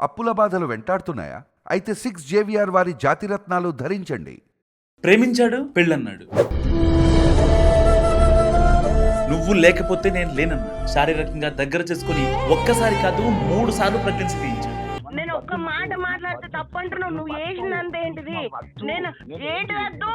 అప్పుల బాధలు వెంటాడుతున్నాయా? అయితే 6JVR వారి జాతిరత్నాలు ధరించండి. ప్రేమించాడు, పెళ్ళన్నాడు. నువ్వు లేకపోతే నేను లేనన్నా. శారీరకంగా దగ్గర చేసుకుని ఒక్కసారి కాదు 3 సార్లు ప్రెగ్నెన్సీ తీయించాడు. నేను ఒక్క మాట మాట్లాడితే తప్పంటున్నావు. నువ్వు వేసినంత ఏంటిది? నేను ఏంటి వద్దు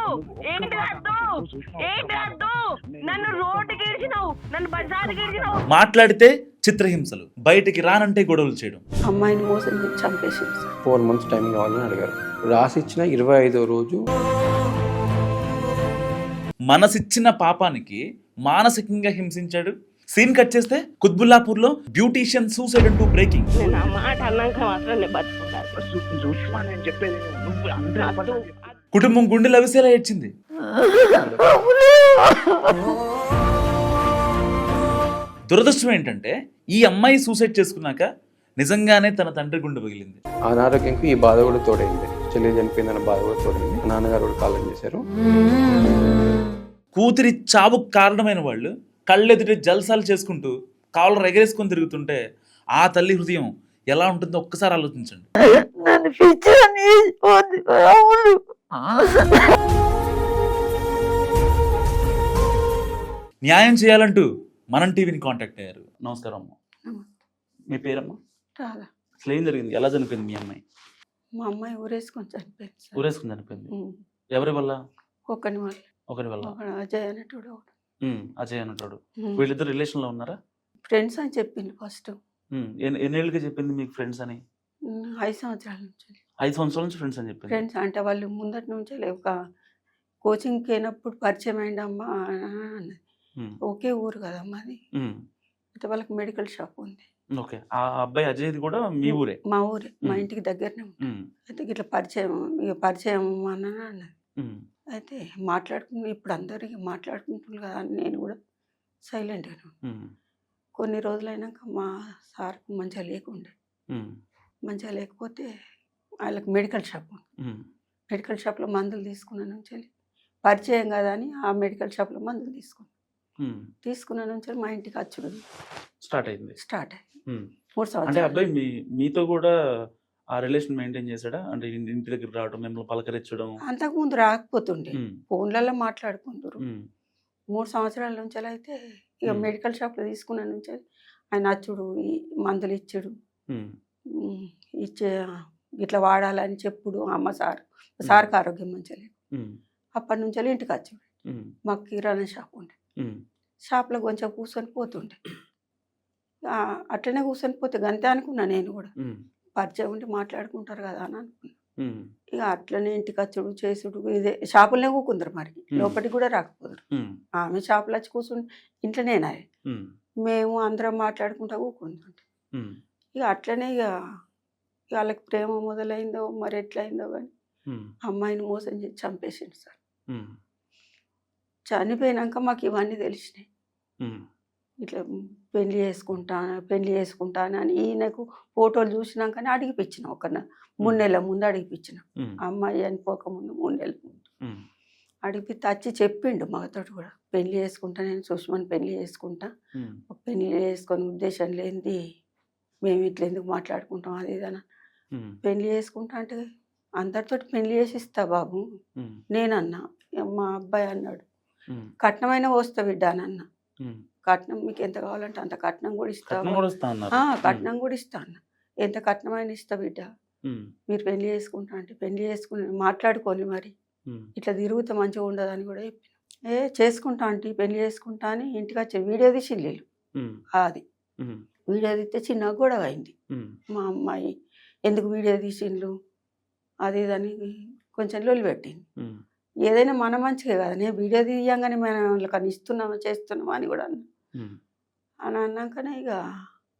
నన్ను రోడ్డుకి ఇడిచినావు, నన్ను బజార్కి ఇడిచినావు. మాట్లాడితే చిత్రహింసలు, బయటికి రానంటే గొడవలు చేయడం. అమ్మాయిని మోసం చేసి చంపేసింది సార్. 4 months టైం కావాలని అడిగారు. రాసిచ్చిన 25వ రోజు మనసిచ్చిన పాపానికి మానసికంగా హింసించాడు. సీన్ కట్ చేస్తే కుత్బుల్లాపూర్ లో బ్యూటీషియన్ సూసైడ్ అంటూ బ్రేకింగ్. నేను ఆ మాట అన్నాక మాత్రం నేను బతుకుంటాను. కుటుంబం గుండెలు అవిసేలా ఏడ్చింది. దురదృష్టం ఏంటంటే ఈ అమ్మాయి సూసైడ్ చేసుకున్నాక నిజంగానే తన తండ్రి గుండె పగిలింది. అనారోగ్యంకి ఈ బాధ కూడా తోడైంది. చెల్లి చనిపోయిందన్న బాధ కూడా తోడైంది. నాన్నగారు కూడా కాలం చేశారు. కూతురి చావుకు కారణమైన వాళ్ళు కళ్ళెదుటి జల్సాలు చేసుకుంటూ కాళ్ళు ఎగరేసుకొని తిరుగుతుంటే ఆ తల్లి హృదయం ఎలా ఉంటుందో ఒక్కసారి ఆలోచించండి. న్యాయం చేయాలంటూ మనం టీవీని కాంటాక్ట్ అయ్యారు. నమస్కారం అమ్మ. మీ పేరమ్మా? రాదా అసలు ఏం జరిగింది? ఎలా చనిపోయింది మీ అమ్మాయి? మా అమ్మాయి ఊరేసుకొని చనిపోయింది సార్. ఊరేసుకుని చనిపోయింది. ఎవరి వల్ల? ఒకని వల్ల. ఒకరి వల్ల. అజయ్ అనేటోడు. అజయ్ అన్నట్టు. వీళ్ళిద్దరు రిలేషన్ లో ఉన్నారా? ఫ్రెండ్స్ అని చెప్పింది ఫస్ట్. ఎన్నేళ్ళకి చెప్పింది మీకు ఫ్రెండ్స్ అని? 5 సంవత్సరాల నుంచి. 5 సంవత్సరాల నుంచి ఫ్రెండ్స్ అని చెప్పింది. ఫ్రెండ్స్ అంటే వాళ్ళు ముందటి నుంచి ఒక కోచింగ్కి అయినప్పుడు పరిచయం అయిందమ్మా అన్నది. ఒకే ఊరు కదమ్మా అది. అయితే వాళ్ళకి మెడికల్ షాప్ ఉంది. ఓకే. ఆ అబ్బాయి అజయ్ది కూడా మీ ఊరే? మా ఊరే, మా ఇంటికి దగ్గరనే ఉంటుంది. అయితే ఇట్లా పరిచయం అన్నది. అయితే మాట్లాడుకుని ఇప్పుడు అందరికి మాట్లాడుకుంటున్నారు కదా అని నేను కూడా సైలెంట్గా. కొన్ని రోజులైనాక మా సార్కు మంచిగా లేకుండే. మంచిగా లేకపోతే వాళ్ళకి మెడికల్ షాప్ ఉంది. మెడికల్ షాప్లో మందులు తీసుకున్న నుంచి పరిచయం కదా అని ఆ మెడికల్ షాప్లో మందులు తీసుకున్న నుంచి మా ఇంటికి వచ్చుడు స్టార్ట్ అయింది. 3 సంవత్సరాలు. అంటే అబ్బాయి మీతో కూడా ఆ రిలేషన్ మెయింటైన్ చేశాడా? అంటే ఇంటి దగ్గర రావడం, మిమ్మల్ని పలకరించడం? అంతకుముందు రాకపోతుండే, ఫోన్లలో మాట్లాడుకుంటారు. 3 సంవత్సరాల నుంచి అయితే ఇక మెడికల్ షాప్లో తీసుకున్న నుంచి ఆయన అచ్చుడు, మందులు ఇచ్చుడు, ఇచ్చే ఇట్లా వాడాలని చెప్పుడు. అమ్మ సార్కి ఆరోగ్యం మంచిగా లేదు. అప్పటి నుంచి ఇంటికి వచ్చాడు. మాకు కిరాణా షాప్ ఉండే. షాప్లో కొంచెం కూర్చొని పోతుండే. అట్లనే కూర్చొని పోతే గంతే అనుకున్నా నేను కూడా. పరిచయం ఉంటే మాట్లాడుకుంటారు కదా అని అనుకున్నా. ఇక అట్లనే ఇంటికి వచ్చుడు చేసుడు ఇదే. షాపులనే కూకుందరు, మరి లోపలికి కూడా రాకపోదురు. ఆమె షాపులో వచ్చి కూర్చుని ఇంట్లోనేనా మేము అందరం మాట్లాడుకుంటా కూకుంటుంటే ఇక అట్లనే ఇక వాళ్ళకి ప్రేమ మొదలైందో మరి ఎట్లయిందో కానీ అమ్మాయిని మోసం చేసి చంపేసిండు సార్. చనిపోయినాక మాకు ఇవన్నీ తెలిసినాయి. ఇట్లా పెళ్లి చేసుకుంటాను అని ఈయనకు ఫోటోలు చూసినాకనే అడిగిపించిన. 3 నెలల ముందు అడిగిపించిన. అమ్మాయి చనిపోకముందు 3 నెలల ముందు అడిగిపిస్తే వచ్చి చెప్పిండు మాతోటి కూడా. పెళ్లి చేసుకుంటా, నేను సుష్మని పెళ్లి చేసుకుంటా, పెళ్లి చేసుకొని ఉద్దేశం లేనిది మేము ఇట్లా ఎందుకు మాట్లాడుకుంటాం అది ఇదన. పెళ్లి చేసుకుంటా అంటే అందరితో పెళ్లి చేసిస్తా బాబు నేనన్నా. మా అబ్బాయి అన్నాడు, కట్నమైన వస్తా బిడ్డ అని అన్న. కట్నం మీకు ఎంత కావాలంటే అంత కట్నం కూడా ఇస్తా, కట్నం కూడా ఇస్తా అన్న. ఎంత కట్నమైన ఇస్తా బిడ్డ, మీరు పెళ్లి చేసుకుంటా అంటే పెళ్లి చేసుకుని మాట్లాడుకొని మరి ఇట్లా తిరుగుతే మంచిగా ఉండదని కూడా చెప్పిన. చేసుకుంటా అంటే పెళ్లి చేసుకుంటా అని ఇంటికి వచ్చి వీడియో తీసిండు. అది వీడియో తీస్తే చిన్న గొడవ అయింది. మా అమ్మాయి ఎందుకు వీడియో తీసిండ్రు అది ఇదని కొంచెం లొల్లి పెట్టింది. ఏదైనా మన మంచిగా కదా, నేను వీడియో తీయంగానే మనం వాళ్ళకని ఇస్తున్నామా చేస్తున్నామా అని కూడా అన్నా. అని అన్నాకనే ఇక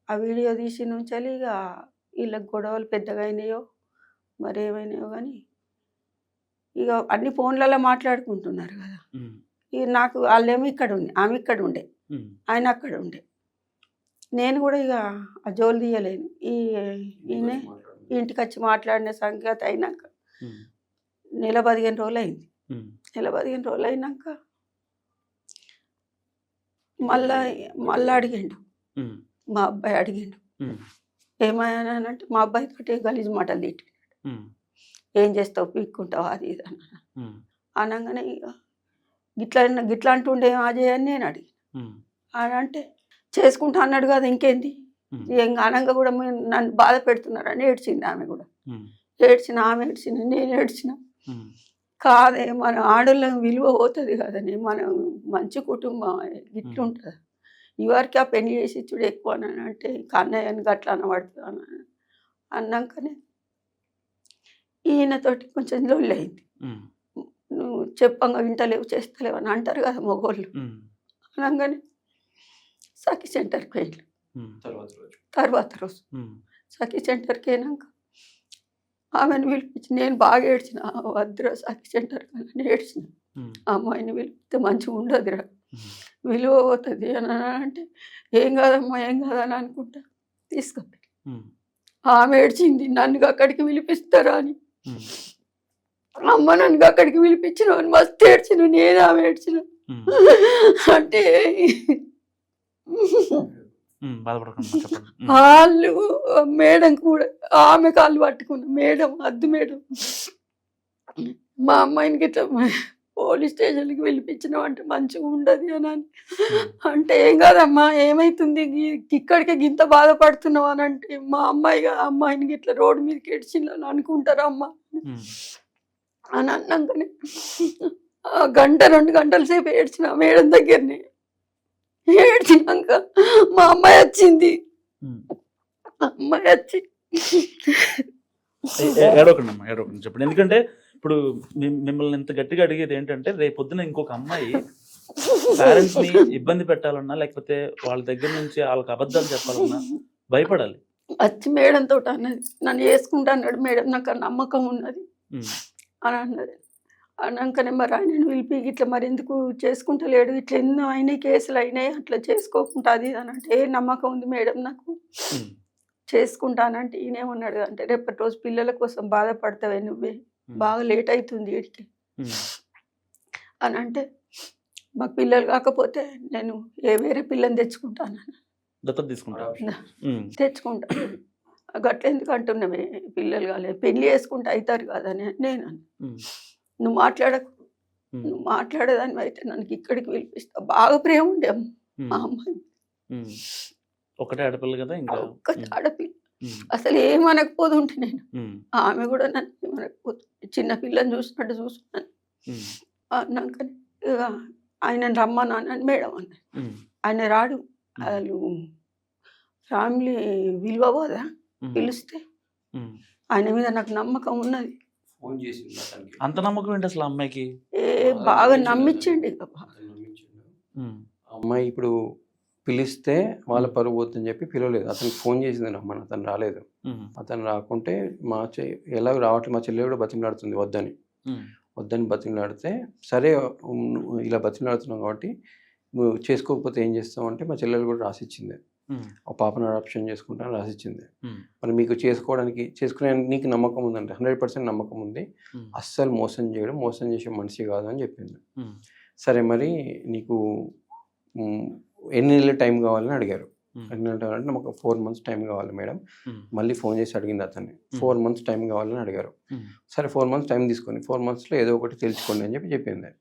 ఆ వీడియో తీసి నుంచి ఇక వీళ్ళకి గొడవలు పెద్దగా అయినాయో మరి ఏమైనాయో కానీ ఇక అన్ని ఫోన్లలో మాట్లాడుకుంటున్నారు కదా. ఇక నాకు వాళ్ళేమో ఇక్కడ ఉండే, ఆమె ఇక్కడ ఉండే, ఆయన అక్కడ ఉండే. నేను కూడా ఇక ఆ జోలు తీయలేను. ఈయన ఇంటికి వచ్చి మాట్లాడిన సంగతి అయినాక నెల 15 రోజులు అయింది. నెల 15 రోజులు అయినాక మళ్ళా అడిగిండు. మా అబ్బాయి అడిగిండు, ఏమయ్యానంటే మా అబ్బాయి తోటి గలీజ్ మాటలు తిట్టి ఏం చేస్తావు పీక్కుంటావు అది ఇది అన్న అనగానే ఇక గిట్లా అంటుండే అజయ్ అని నేను అడిగి అని అంటే చేసుకుంటా అన్నాడు కదా ఇంకేంది ఏం అనగా కూడా నన్ను బాధ పెడుతున్నారని ఏడ్చింది ఆమె కూడా ఆమె ఏడ్చింది నేను ఏడ్చిన కాదే మన ఆడోళ్ళ విలువ పోతుంది కదని మనం మంచి కుటుంబం ఇట్లుంటుంది ఇవరికి ఆ పెళ్లి చేసి చూడు ఎక్కువ అని అంటే కన్నయ్యని గట్లా అనబడుతుంది అన్నాకనే ఈయనతోటి కొంచెం లొల్లి అయింది నువ్వు చెప్పంగా వింటలేవు చేస్తలేవు అని అంటారు కదా మగోళ్ళు అనగానే సఖీ సెంటర్కి వెళ్ళి తర్వాత రోజు సఖీ సెంటర్కి అయినాక ఆమెను పిలిపించి నేను బాగా ఏడ్చిన వద్దురా సఖీ సెంటర్కి అని ఏడ్చిన అమ్మాయిని పిలిపిస్తే మంచిగా ఉండదురా విలువ పోతుంది అని అంటే ఏం కాదమ్మా ఏం కాదని అనుకుంటా తీసుకెళ్ళి ఆమె ఏడ్చింది నన్ను అక్కడికి పిలిపిస్తారా అని అమ్మ నన్ను అక్కడికి పిలిపించిన మస్తు ఏడ్చిన నేను ఆమె ఏడ్చిన అంటే వాళ్ళు మేడం కూడా ఆమె కాళ్ళు పట్టుకున్న మేడం అద్దు మేడం మా అమ్మాయిని గిట్లా పోలీస్ స్టేషన్కి పిలిపించినావు అంటే మంచిగా ఉండదు అని అంటే ఏం కాదమ్మా ఏమైతుంది ఇక్కడికి గింత బాధపడుతున్నావు అని అంటే మా అమ్మాయిని గిట్లా రోడ్డు మీదకి ఏడ్చిందని అనుకుంటారా అమ్మ అని అన్నాకనే గంట 2 గంటల సేపు ఏడ్చిన మేడం దగ్గరనే ఏడ్చినాక మా అమ్మాయి వచ్చింది అమ్మాయి వచ్చి ఏడవకండి చెప్పండి ఎందుకంటే ఇప్పుడు మిమ్మల్ని ఎంత గట్టిగా అడిగేది ఏంటంటే రేపొద్దున ఇంకొక అమ్మాయి పేరెంట్స్ ని ఇబ్బంది పెట్టాలన్నా లేకపోతే వాళ్ళ దగ్గర నుంచి వాళ్ళకి అబద్ధాలు చెప్పాలన్నా భయపడాలి వచ్చి మేడం తోటి అన్నది నన్ను వేసుకుంటా అన్నాడు మేడం నాకు నమ్మకం ఉన్నది అని అన్నది అన్నాకనే మరి ఆయనను పిలిపి ఇట్లా మరి ఎందుకు చేసుకుంటలేడు ఇట్లా ఎన్నో అయినాయి కేసులు అయినాయి అట్లా చేసుకోకుండా అది అని అంటే ఏ నమ్మకం ఉంది మేడం నాకు చేసుకుంటానంటే ఈయనేమన్నాడు అంటే రేపటి రోజు పిల్లల కోసం బాధపడతావే నువ్వే బాగా లేట్ అవుతుంది వీడికి అని అంటే మాకు పిల్లలు కాకపోతే నేను వేరే పిల్లని తెచ్చుకుంటాను తెచ్చుకుంటాను గట్ల ఎందుకు అంటున్నామే పిల్లలు కాలేదు పెళ్లి చేసుకుంటే అవుతారు కాదని నేను నువ్వు మాట్లాడకు నువ్వు మాట్లాడేదాన్ని అయితే నన్ను ఇక్కడికి పిలిపిస్తా బాగా ప్రేమ ఉండే మా అమ్మాయి ఒకటే ఆడపిల్ల కదా ఇంకా ఒక్క ఆడపిల్ల అసలు ఏమనకపోతుంటే నేను ఆమె కూడా నన్ను ఏమనకపోతుంది చిన్న పిల్లని చూసినట్టు చూస్తున్నాను అన్నాక ఆయన రమ్మన్నాను మేడం అన్నాడు ఆయన రాడు వాళ్ళు ఫ్యామిలీ విలువ పోదా పిలిస్తే ఆయన మీద నాకు నమ్మకం ఉన్నది అంత నమ్మకం ఏంటి అసలు అమ్మాయికి బాగా నమ్మించండి అమ్మాయి ఇప్పుడు పిలిస్తే వాళ్ళ పరుగు పోతుందని చెప్పి పిలవలేదు అతనికి ఫోన్ చేసింది రమ్మని అతను రాలేదు అతను రాకుంటే ఎలా రావట్లేదు మా చెల్లె కూడా బతిమలాడుతుంది వద్దని బతిమలాడితే సరే ఇలా బతిమలాడుతున్నాం కాబట్టి నువ్వు చేసుకోకపోతే ఏం చేస్తావు అంటే మా చెల్లెలు కూడా రాసిచ్చింది ఆ పాపను అడాప్షన్ చేసుకుంటాను రాసిచ్చింది మరి మీకు చేసుకునే నీకు నమ్మకం ఉందంటే 100% నమ్మకం ఉంది అస్సలు మోసం చేసే మనిషి కాదు అని చెప్పింది సరే మరి నీకు ఎన్ని నెలల టైం కావాలని అడిగారు ఎన్ని నెలలు టైం అంటే మాకు 4 months టైం కావాలి మేడం మళ్ళీ ఫోన్ చేసి అడిగింది అతన్ని 4 months టైం కావాలని అడిగారు సరే 4 months టైం తీసుకొని 4 monthsలో ఏదో ఒకటి తెలుసుకోండి అని చెప్పింది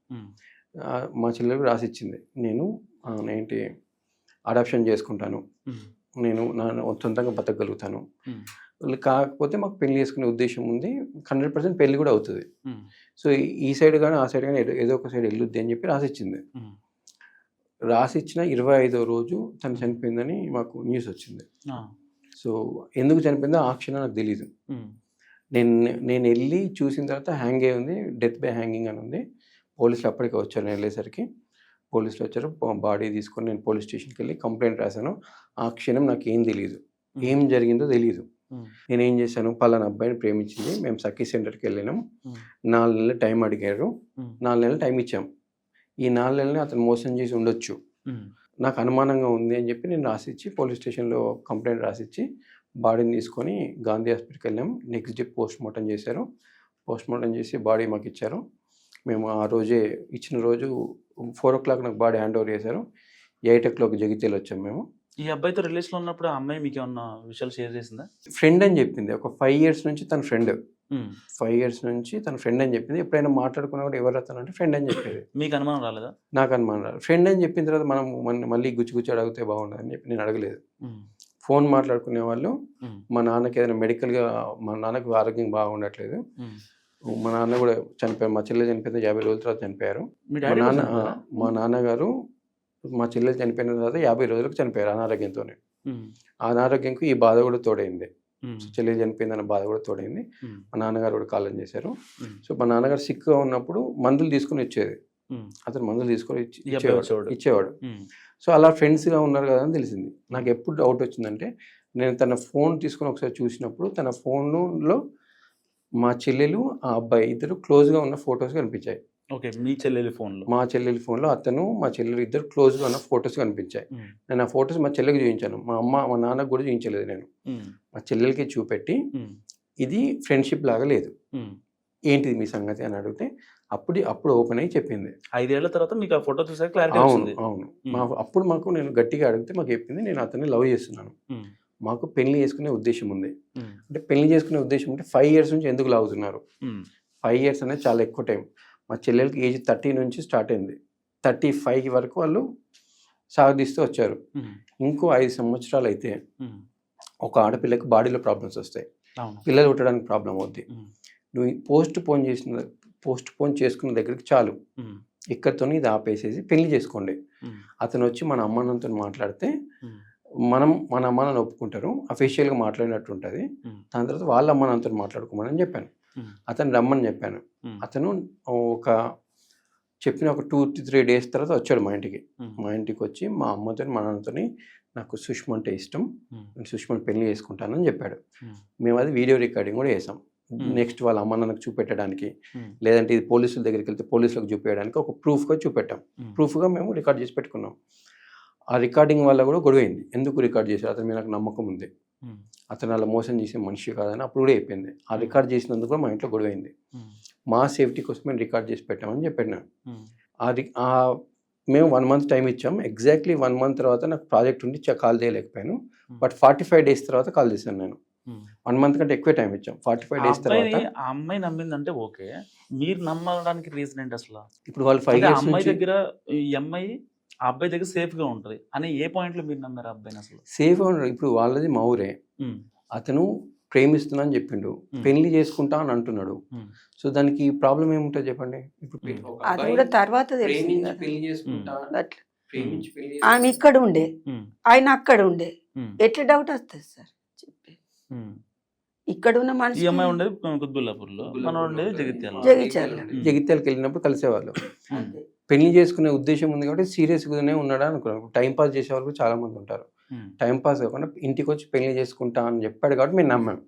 మా చెల్లెలు రాసిచ్చింది నేను ఏంటి అడాప్షన్ చేసుకుంటాను నేను సొంతంగా బతకగలుగుతాను కాకపోతే మాకు పెళ్లి చేసుకునే ఉద్దేశం ఉంది 100% పెళ్లి కూడా అవుతుంది సో ఈ సైడ్ కానీ ఆ సైడ్ కానీ ఏదో ఒక సైడ్ వెళ్ళొద్ది అని చెప్పి రాసిచ్చిన 25వ రోజు తను చనిపోయిందని మాకు న్యూస్ వచ్చింది సో ఎందుకు చనిపోయిందో ఆ క్షణం నాకు తెలీదు నేను వెళ్ళి చూసిన తర్వాత హ్యాంగ్ అయి ఉంది డెత్ బై హ్యాంగింగ్ అని ఉంది పోలీసులు అప్పటికే వచ్చారు నేను వెళ్ళేసరికి పోలీసులు వచ్చారు బాడీ తీసుకొని నేను పోలీస్ స్టేషన్కి వెళ్ళి కంప్లైంట్ రాశాను ఆ క్షణం నాకు ఏం తెలియదు ఏం జరిగిందో తెలియదు నేనేం చేశాను పలానా అబ్బాయిని ప్రేమించింది మేము సఖీ సెంటర్కి వెళ్ళినాం 4 నెలలు టైం అడిగారు 4 నెలలు టైం ఇచ్చాం ఈ 4 నెలలని అతను మోసం చేసి ఉండొచ్చు నాకు అనుమానంగా ఉంది అని చెప్పి నేను రాసిచ్చి పోలీస్ స్టేషన్లో కంప్లైంట్ రాసిచ్చి బాడీని తీసుకొని గాంధీ హాస్పిటల్కి వెళ్ళాం నెక్స్ట్ డే పోస్ట్ మార్టం చేశారు పోస్ట్ మార్టం చేసి బాడీ మాకు ఇచ్చారు మేము ఆ రోజే ఇచ్చిన రోజు 4 o'clock నాకు బాడీ హ్యాండ్ ఓవర్ చేశారు 8 o'clock జగిత్యాల వచ్చాము మేము ఈ అబ్బాయితో రిలేషన్ లో ఉన్నప్పుడు ఆ అమ్మాయి మీకు ఏమన్నా విషయాలు షేర్ చేసిందా? ఫ్రెండ్ అని చెప్పింది. ఒక 5 years నుంచి తన ఫ్రెండ్. 5 years నుంచి తన ఫ్రెండ్ అని చెప్పింది. ఎప్పుడైనా మాట్లాడుకున్నా కూడా ఎవరు అతను అంటే ఫ్రెండ్ అని చెప్పేది. మీకు అనుమానం రాలేదా? నాకు అనుమానం రాదు. ఫ్రెండ్ అని చెప్పిన తర్వాత మనం మళ్ళీ గుచ్చి అడిగితే బాగుండదని చెప్పి నేను అడగలేదు. ఫోన్ మాట్లాడుకునే వాళ్ళు మా నాన్నకి ఏదైనా మెడికల్గా, మా నాన్నకు ఆరోగ్యం బాగుండట్లేదు, మా నాన్న కూడా చనిపోయారు, మా చెల్లెలు చనిపోయిన 50 రోజుల తర్వాత చనిపోయారు. మా నాన్నగారు మా చెల్లెలు చనిపోయిన తర్వాత 50 రోజులకు చనిపోయారు అనారోగ్యంతోనే. ఆ అనారోగ్యంకు ఈ బాధ కూడా తోడైంది. చెల్లెలు చనిపోయిందన్న బాధ కూడా తోడైంది. మా నాన్నగారు కూడా కాలం చేశారు. సో మా నాన్నగారు సిక్గా ఉన్నప్పుడు మందులు తీసుకుని వచ్చేది. అతను మందులు తీసుకొని ఇచ్చేవాడు. సో అలా ఫ్రెండ్స్గా ఉన్నారు కదా అని తెలిసింది. నాకు ఎప్పుడు డౌట్ వచ్చిందంటే, నేను తన ఫోన్ తీసుకొని ఒకసారి చూసినప్పుడు తన ఫోన్లో మా చెల్లెలు ఆ అబ్బాయి ఇద్దరు క్లోజ్గా ఉన్న ఫొటోస్ కనిపించాయి. ఓకే, మీ చెల్లెలి ఫోన్లో? మా చెల్లెలి ఫోన్లో అతను మా చెల్లెలు ఇద్దరు క్లోజ్గా ఉన్న ఫొటోస్ కనిపించాయి. నేను ఆ ఫొటోస్ మా చెల్లెకి చూపించాను. మా నాన్నకు కూడా చూపించలేదు. నేను మా చెల్లెలకి చూపెట్టి ఇది ఫ్రెండ్షిప్ లాగా లేదు, ఏంటిది మీ సంగతి అని అడిగితే అప్పుడు ఓపెన్ అయ్యి చెప్పింది. 5 ఏళ్ల తర్వాత మీకు ఆ ఫోటో చూసాక క్లారిటీ వచ్చింది. అవును. అప్పుడు మాకు, నేను గట్టిగా అడిగితే మాకు చెప్పింది, నేను అతన్ని లవ్ చేస్తున్నాను, మాకు పెళ్లి చేసుకునే ఉద్దేశం ఉంది. అంటే పెళ్లి చేసుకునే ఉద్దేశం అంటే 5 years నుంచి ఎందుకు లాగుతున్నారు? 5 years అనేది చాలా ఎక్కువ టైం. మా చెల్లెలకి ఏజ్ 30 నుంచి స్టార్ట్ అయింది. 35 వరకు వాళ్ళు సాగదీస్తూ వచ్చారు. ఇంకో 5 సంవత్సరాలు అయితే ఒక ఆడపిల్లకి బాడీలో ప్రాబ్లమ్స్ వస్తాయి, పిల్లలు పుట్టడానికి ప్రాబ్లం అవుద్ది. నువ్వు పోస్ట్ పోన్ చేసుకున్న దగ్గరికి చాలు, ఇక్కడితో ఇది ఆపేసేసి పెళ్లి చేసుకోండి. అతను వచ్చి మన అమ్మానంతో మాట్లాడితే మన అమ్మ నాన్న ఒప్పుకుంటారు, అఫీషియల్గా మాట్లాడినట్టు ఉంటుంది. దాని తర్వాత వాళ్ళ అమ్మ నాన్నతో మాట్లాడుకోమని చెప్పాను. అతను రమ్మని చెప్పాను. అతను చెప్పిన ఒక 2 to 3 days తర్వాత వచ్చాడు మా ఇంటికి. మా ఇంటికి వచ్చి మా అమ్మతో మా నాన్నతో నాకు సుష్మ అంటే ఇష్టం, నేను సుష్మని పెళ్లి చేసుకుంటానని చెప్పాడు. మేము అది వీడియో రికార్డింగ్ కూడా చేసాం. నెక్స్ట్ వాళ్ళ అమ్మ నాన్నకు చూపెట్టడానికి, లేదంటే ఇది పోలీసుల దగ్గరికి వెళ్తే పోలీసులకు చూపించడానికి ఒక ప్రూఫ్గా చూపెట్టాం. ప్రూఫ్గా మేము రికార్డ్ చేసి పెట్టుకున్నాం. ఆ రికార్డింగ్ వల్ల కూడా గొడవైంది. ఎందుకు రికార్డ్ చేశారు, అతని మీద నాకు నమ్మకం ఉంది, అతను అలా మోసం చేసే మనిషి కాదని అప్పుడు కూడా అయిపోయింది. ఆ రికార్డ్ చేసినందుకు కూడా మా ఇంట్లో గొడవైంది. మా సేఫ్టీ కోసం మేము రికార్డ్ చేసి పెట్టామని చెప్పాను. మేము 1 month టైం ఇచ్చాం. ఎగ్జాక్ట్లీ 1 month తర్వాత నాకు ప్రాజెక్ట్ ఉండి కాల్ చేయలేకపోయాను. బట్ 45 days తర్వాత కాల్ చేశాను నేను. 1 month కంటే ఎక్కువ టైం ఇచ్చాం. 45 days తర్వాత ఆ అమ్మాయి నమ్మిందంటే ఓకే, మీరు నమ్మడానికి రీజన్ ఏంటి అసలు? ఇప్పుడు వాళ్ళు 5 years అమ్మాయి దగ్గర, ఈ అమ్మాయి ఆ అబ్బాయి దగ్గర సేఫ్ గా ఉంటది అని ఏ పాయింట్ లో మీరు నమ్మారు అబ్బాయిని? అసలు సేఫ్ గా ఉండరు. ఇప్పుడు వాళ్ళది మా ఊరే, అతను ప్రేమిస్తున్నా అని చెప్పిండు, పెళ్లి చేసుకుంటా అని అంటున్నాడు. సో దానికి ప్రాబ్లం ఏముంటుంది చెప్పండి? ఇప్పుడు అది కూడా తర్వాత ఆమె ఇక్కడ ఉండే, ఆయన అక్కడ ఉండే, ఎట్లా డౌట్ వస్తుంది సార్ చెప్పి? ఇక్కడ ఉన్న మనిషి ఉండేది కుత్బుల్లాపూర్లో, మనం ఉండేది జగిత్యాలకు వెళ్ళినప్పుడు కలిసేవాళ్ళు. పెళ్లి చేసుకునే ఉద్దేశం ఉంది కాబట్టి సీరియస్గానే ఉన్నాడా అనుకున్నాను. టైం పాస్ చేసే వాళ్ళు చాలా మంది ఉంటారు. టైం పాస్ కాకుండా ఇంటికి వచ్చి పెళ్లి చేసుకుంటా అని చెప్పాడు కాబట్టి మేము నమ్మాం.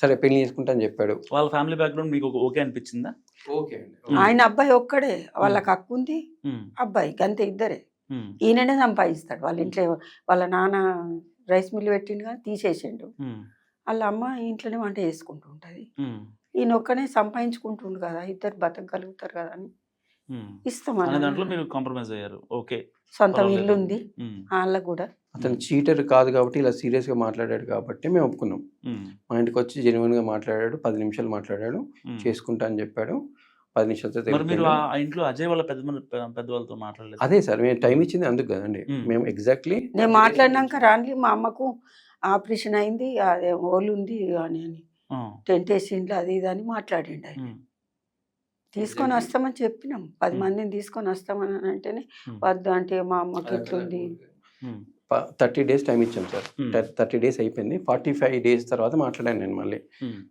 సరే పెళ్లి చేసుకుంటా అని చెప్పాడు. వాళ్ళ ఫ్యామిలీ బ్యాక్గ్రౌండ్ మీకు ఓకే అనిపించిందా? ఓకే. ఆయన అబ్బాయి ఒక్కడే, వాళ్ళకి అక్కు ఉంది, అబ్బాయి అంతే, ఇద్దరే. ఈయననే సంపాదిస్తాడు. వాళ్ళ ఇంట్లో వాళ్ళ నాన్న రైస్ మిల్ పెట్టిండు కానీ తీసేసిండు. వాళ్ళ అమ్మ ఇంట్లోనే వంట చేసుకుంటూ ఉంటుంది. ఈయన ఒక్కనే సంపాదించుకుంటుండు కదా, ఇద్దరు బతకగలుగుతారు కదా అని ఇస్తామని దాంట్లో మీరు కాంప్రమైజ్ అయ్యారు. ఓకే, సొంత ఇల్లు ఉంది వాళ్ళకు కూడా. అతను చీటర్ కాదు కాబట్టి ఇలా సీరియస్ గా మాట్లాడాడు కాబట్టి మేము ఒప్పుకున్నాం. మా ఇంటికి వచ్చి జెన్యున్ గా మాట్లాడాడు, 10 నిమిషాలు మాట్లాడాడు, చేసుకుంటా అని చెప్పాడు. 10 నిమిషాలతో ఇంట్లో అజయ్ వాళ్ళ పెద్దవాళ్ళతో మాట్లాడలేదు. అదే సార్ మేము టైం ఇచ్చింది అందుకు కదండి. మేము ఎగ్జాక్ట్లీ నేను మాట్లాడినాక రాని మా అమ్మకు ఆపరేషన్ అయింది, అదే ఓళ్ళు ఉంది అని టెంట్ వేసిండ్లు అది ఇది అని మాట్లాడిండు. ఆయన తీసుకొని వస్తామని చెప్పినాం, 10 మందిని తీసుకొని వస్తామని అంటేనే వద్దు అంటే మా అమ్మకి ఎట్లుంది. 30 days టైం ఇచ్చాం సార్. 30 days అయిపోయింది. 45 days తర్వాత మాట్లాడాను నేను మళ్ళీ.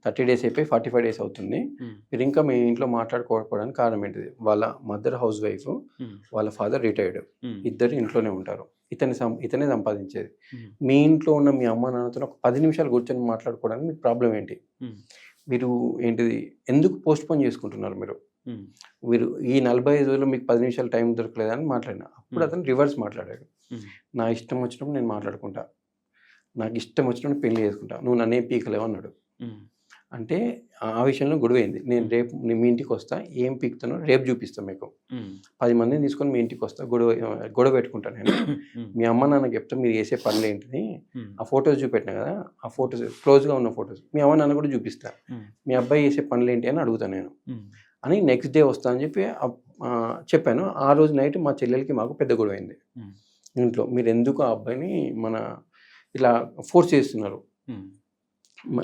30 days అయిపోయి 45 days అవుతుంది. మీరు ఇంకా మీ ఇంట్లో మాట్లాడుకోకపోవడానికి కారణం ఏంటిది? వాళ్ళ మదర్ హౌస్ వైఫ్, వాళ్ళ ఫాదర్ రిటైర్డ్, ఇద్దరు ఇంట్లోనే ఉంటారు. ఇతనే సంపాదించేది. మీ ఇంట్లో ఉన్న మీ అమ్మ నాన్నతో ఒక 10 నిమిషాలు కూర్చొని మాట్లాడుకోవడానికి మీకు ప్రాబ్లం ఏంటి? మీరు ఏంటిది ఎందుకు పోస్ట్ పోన్ చేసుకుంటున్నారు? మీరు ఈ 45 రోజులు మీకు 10 నిమిషాలు టైం దొరకలేదని మాట్లాడినా. అప్పుడు అతను రివర్స్ మాట్లాడాడు. నా ఇష్టం వచ్చినప్పుడు నేను మాట్లాడుకుంటా, నాకు ఇష్టం వచ్చినప్పుడు పెళ్లి చేసుకుంటా, నువ్వు నన్నే పీకలేవు అన్నాడు. అంటే ఆ విషయంలో గొడవైంది. నేను రేపు మీ ఇంటికి వస్తా, ఏం పీకుతానో రేపు చూపిస్తాను మీకు, 10 మందిని తీసుకొని మీ ఇంటికి వస్తా, గొడవ పెట్టుకుంటాను నేను. మీ అమ్మ నాన్నకి చెప్తా మీరు చేసే పనులు ఏంటిది, ఆ ఫొటోస్ చూపెట్టినా కదా, ఆ ఫొటోస్ క్లోజ్గా ఉన్న ఫొటోస్ మీ అమ్మ నాన్న కూడా చూపిస్తా, మీ అబ్బాయి చేసే పనులు ఏంటి అని అడుగుతాను నేను అని. నెక్స్ట్ డే వస్తా అని చెప్పి చెప్పాను. ఆ రోజు నైట్ మా చెల్లెలకి మాకు పెద్ద గొడవ అయింది ఇంట్లో. మీరు ఎందుకు ఆ అబ్బాయిని ఇలా ఫోర్స్ చేస్తున్నారు,